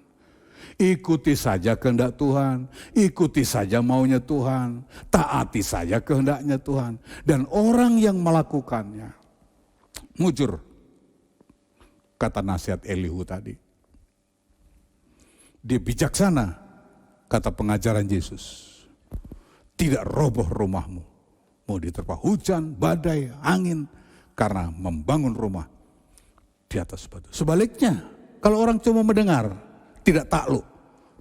Ikuti saja kehendak Tuhan, ikuti saja maunya Tuhan, taati saja kehendaknya Tuhan. Dan orang yang melakukannya, mujur, kata nasihat Elihu tadi. Dia bijaksana, kata pengajaran Yesus. Tidak roboh rumahmu, mau diterpa hujan, badai, angin, karena membangun rumah di atas batu. Sebaliknya, kalau orang cuma mendengar, tidak takluk,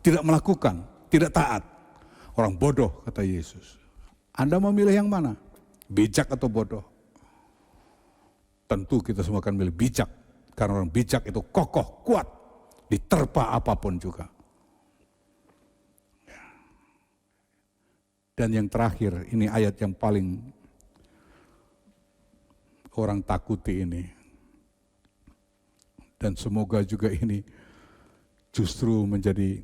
tidak melakukan, tidak taat. Orang bodoh, kata Yesus. Anda memilih yang mana? Bijak atau bodoh? Tentu kita semua akan milih bijak. Karena orang bijak itu kokoh, kuat, diterpa apapun juga. Dan yang terakhir, ini ayat yang paling orang takuti ini. Dan semoga juga ini justru menjadi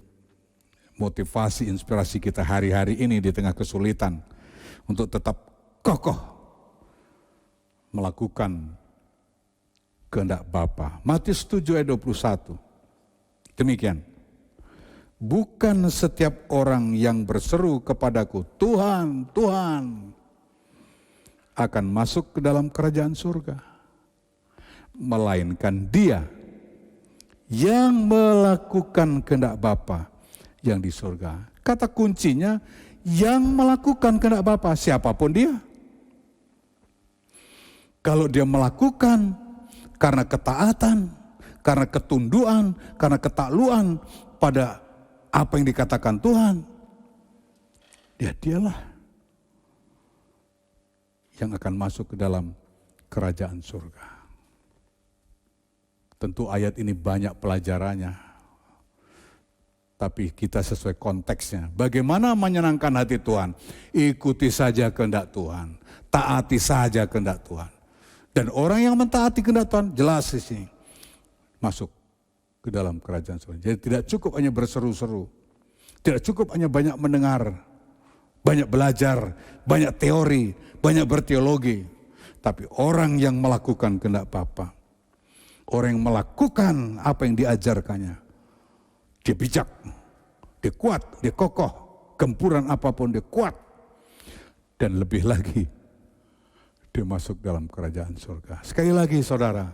motivasi, inspirasi kita hari-hari ini di tengah kesulitan untuk tetap kokoh melakukan kehendak Bapa. Matius 7 ayat 21. Demikian. Bukan setiap orang yang berseru kepadaku, Tuhan, Tuhan, akan masuk ke dalam kerajaan surga, melainkan dia yang melakukan kehendak Bapa yang di surga. Kata kuncinya, yang melakukan kehendak Bapa, siapapun dia. Kalau dia melakukan karena ketaatan, karena ketunduan, karena ketakluan pada apa yang dikatakan Tuhan, dialah yang akan masuk ke dalam kerajaan surga. Tentu ayat ini banyak pelajarannya, tapi kita sesuai konteksnya. Bagaimana menyenangkan hati Tuhan? Ikuti saja kehendak Tuhan, taati saja kehendak Tuhan. Dan orang yang mentaati kehendak Tuhan, jelas di sini masuk ke dalam kerajaan surga. Jadi tidak cukup hanya berseru-seru, tidak cukup hanya banyak mendengar, banyak belajar, banyak teori, banyak berteologi. Tapi orang yang melakukan kehendak Bapa, orang yang melakukan apa yang diajarkannya, dia bijak, dia kuat, dia kokoh, gempuran apapun dia kuat. Dan lebih lagi, dia masuk dalam kerajaan surga. Sekali lagi saudara,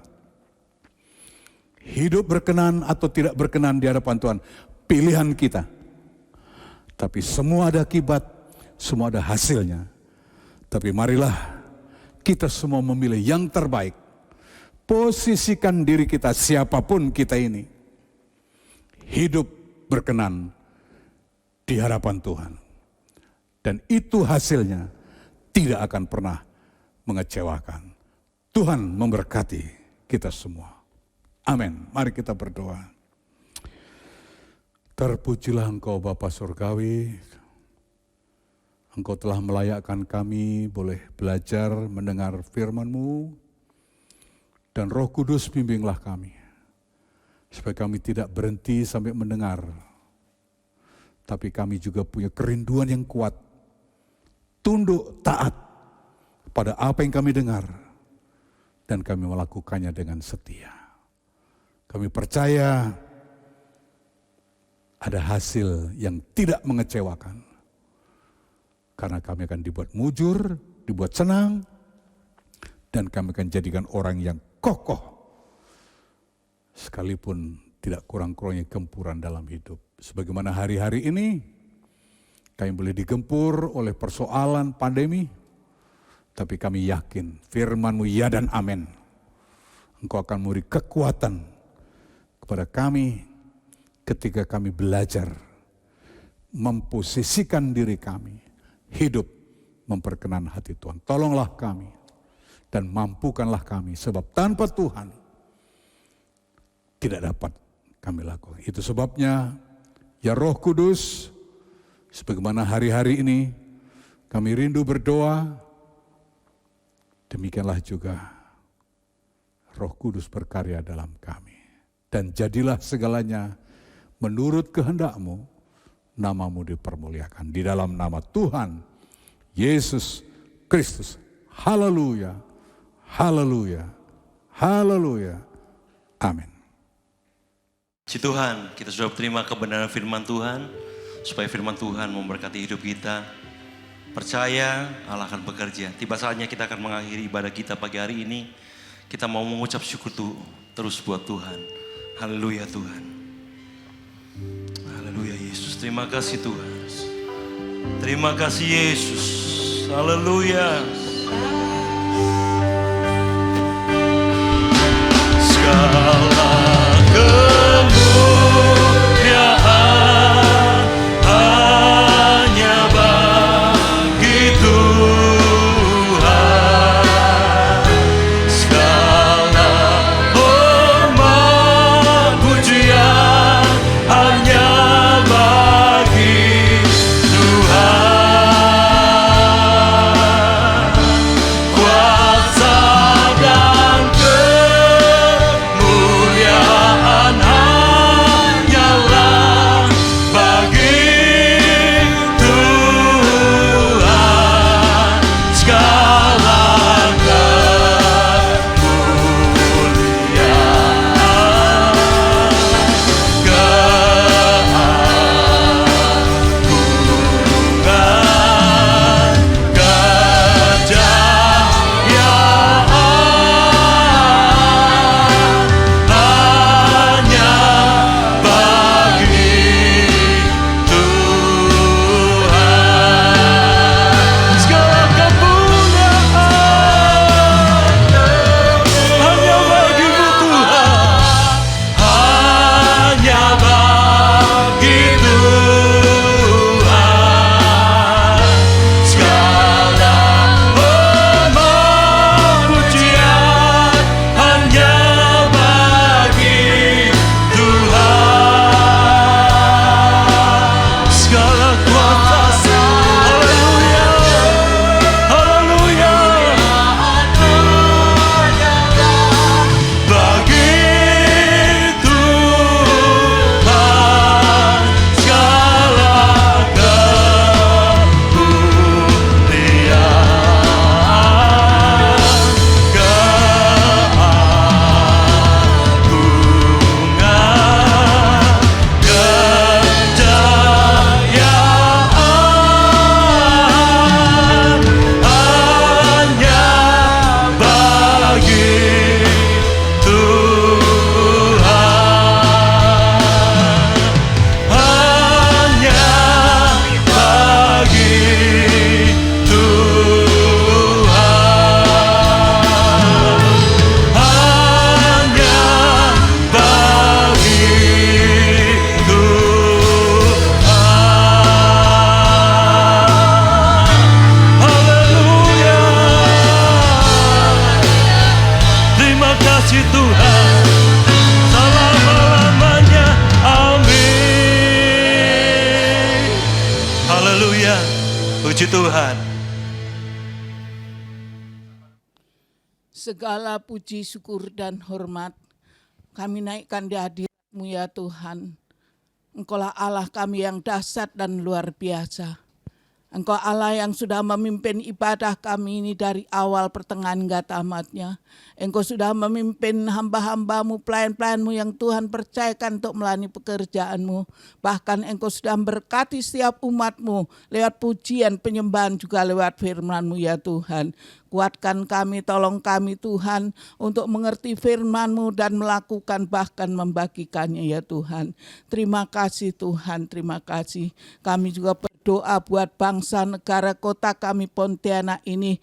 hidup berkenan atau tidak berkenan di hadapan Tuhan, pilihan kita. Tapi semua ada akibat, semua ada hasilnya. Tapi marilah kita semua memilih yang terbaik. Posisikan diri kita, siapapun kita ini, hidup berkenan di hadapan Tuhan. Dan itu hasilnya tidak akan pernah mengecewakan. Tuhan memberkati kita semua. Amin. Mari kita berdoa. Terpujilah Engkau Bapa Surgawi. Engkau telah melayakkan kami boleh belajar mendengar firman-Mu. Dan Roh Kudus bimbinglah kami. Supaya kami tidak berhenti sampai mendengar. Tapi kami juga punya kerinduan yang kuat. Tunduk taat pada apa yang kami dengar. Dan kami melakukannya dengan setia. Kami percaya ada hasil yang tidak mengecewakan. Karena kami akan dibuat mujur, dibuat senang, dan kami akan jadikan orang yang kokoh. Sekalipun tidak kurang-kurangnya gempuran dalam hidup. Sebagaimana hari-hari ini, kami boleh digempur oleh persoalan pandemi, tapi kami yakin firman-Mu ya dan amin. Engkau akan memberi kekuatan kepada kami ketika kami belajar memposisikan diri kami hidup memperkenan hati Tuhan. Tolonglah kami dan mampukanlah kami, sebab tanpa Tuhan tidak dapat kami lakukan. Itu sebabnya ya Roh Kudus, sebagaimana hari-hari ini kami rindu berdoa, demikianlah juga Roh Kudus berkarya dalam kami. Dan jadilah segalanya menurut kehendak-Mu, nama-Mu dipermuliakan. Di dalam nama Tuhan Yesus Kristus. Haleluya, haleluya, haleluya. Amin. Puji Tuhan, kita sudah terima kebenaran firman Tuhan, supaya firman Tuhan memberkati hidup kita. Percaya Allah akan bekerja. Tiba saatnya kita akan mengakhiri ibadah kita pagi hari ini. Kita mau mengucap syukur terus buat Tuhan. Haleluya Tuhan. Haleluya Yesus. Terima kasih Tuhan. Terima kasih Yesus. Haleluya. Segala kemuliaan hanya bagi Tuhan. Segala hormat pujian hanya bagi Tuhan. Kuasa dan kemuliaan Tuhan. Segala puji, syukur, dan hormat kami naikkan di hadirat-Mu ya Tuhan. Engkaulah Allah kami yang dahsyat dan luar biasa. Engkau Allah yang sudah memimpin ibadah kami ini dari awal pertengahan hingga tamatnya. Engkau sudah memimpin hamba-hambamu, pelayan-pelayanmu yang Tuhan percayakan untuk melayani pekerjaanmu. Bahkan Engkau sudah memberkati setiap umatmu lewat pujian, penyembahan juga lewat firman-Mu ya Tuhan. Kuatkan kami, tolong kami Tuhan untuk mengerti firman-Mu dan melakukan bahkan membagikannya ya Tuhan. Terima kasih Tuhan, terima kasih. Kami juga berdoa buat bangsa, negara, kota kami Pontianak ini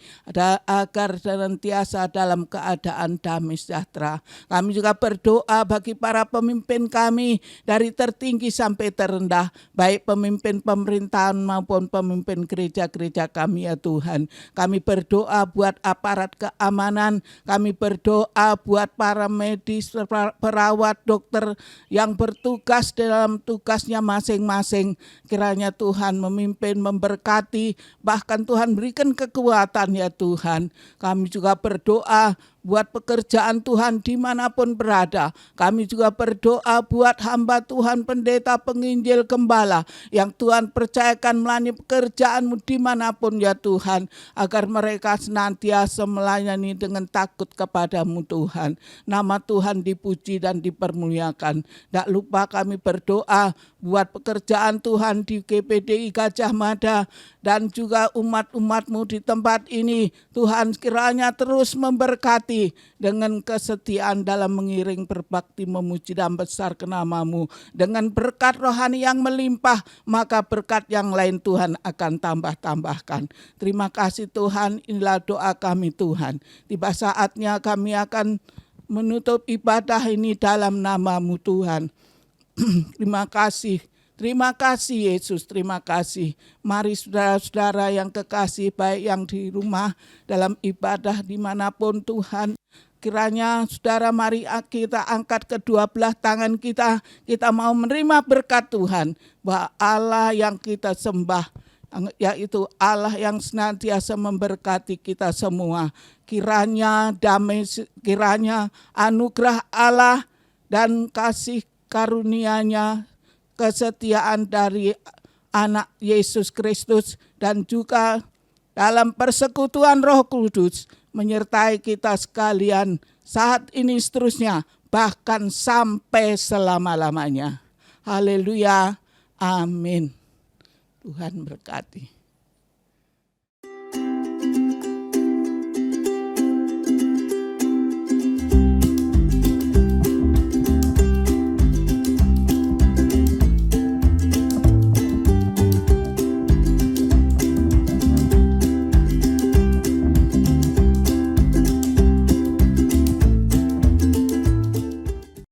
agar senantiasa dalam keadaan damai sejahtera. Kami juga berdoa bagi para pemimpin kami dari tertinggi sampai terendah, baik pemimpin pemerintahan maupun pemimpin gereja-gereja kami ya Tuhan. Kami berdoa buat aparat keamanan, kami berdoa buat para medis, perawat, dokter yang bertugas dalam tugasnya masing-masing. Kiranya Tuhan memimpin, memberkati, bahkan Tuhan berikan kekuatan ya Tuhan. Kami juga berdoa buat pekerjaan Tuhan dimanapun berada. Kami juga berdoa buat hamba Tuhan, pendeta, penginjil, gembala yang Tuhan percayakan melayani pekerjaan-Mu dimanapun ya Tuhan, agar mereka senantiasa melayani dengan takut kepada-Mu Tuhan. Nama Tuhan dipuji dan dipermuliakan. Tak lupa kami berdoa buat pekerjaan Tuhan di GPDI Gajah Mada dan juga umat-umat-Mu di tempat ini. Tuhan kiranya terus memberkati dengan kesetiaan dalam mengiring, berbakti, memuji dan besar nama-Mu. Dengan berkat rohani yang melimpah, maka berkat yang lain Tuhan akan tambah-tambahkan. Terima kasih Tuhan, inilah doa kami Tuhan. Tiba saatnya kami akan menutup ibadah ini dalam nama-Mu Tuhan. Terima kasih. Terima kasih Yesus, terima kasih. Mari saudara-saudara yang kekasih, baik yang di rumah, dalam ibadah dimanapun Tuhan, kiranya saudara mari kita angkat kedua belah tangan kita mau menerima berkat Tuhan, bahwa Allah yang kita sembah, yaitu Allah yang senantiasa memberkati kita semua. Kiranya damai, kiranya anugerah Allah dan kasih karunia-Nya, kesetiaan dari anak Yesus Kristus dan juga dalam persekutuan Roh Kudus menyertai kita sekalian saat ini seterusnya, bahkan sampai selama-lamanya. Haleluya, amin. Tuhan berkati.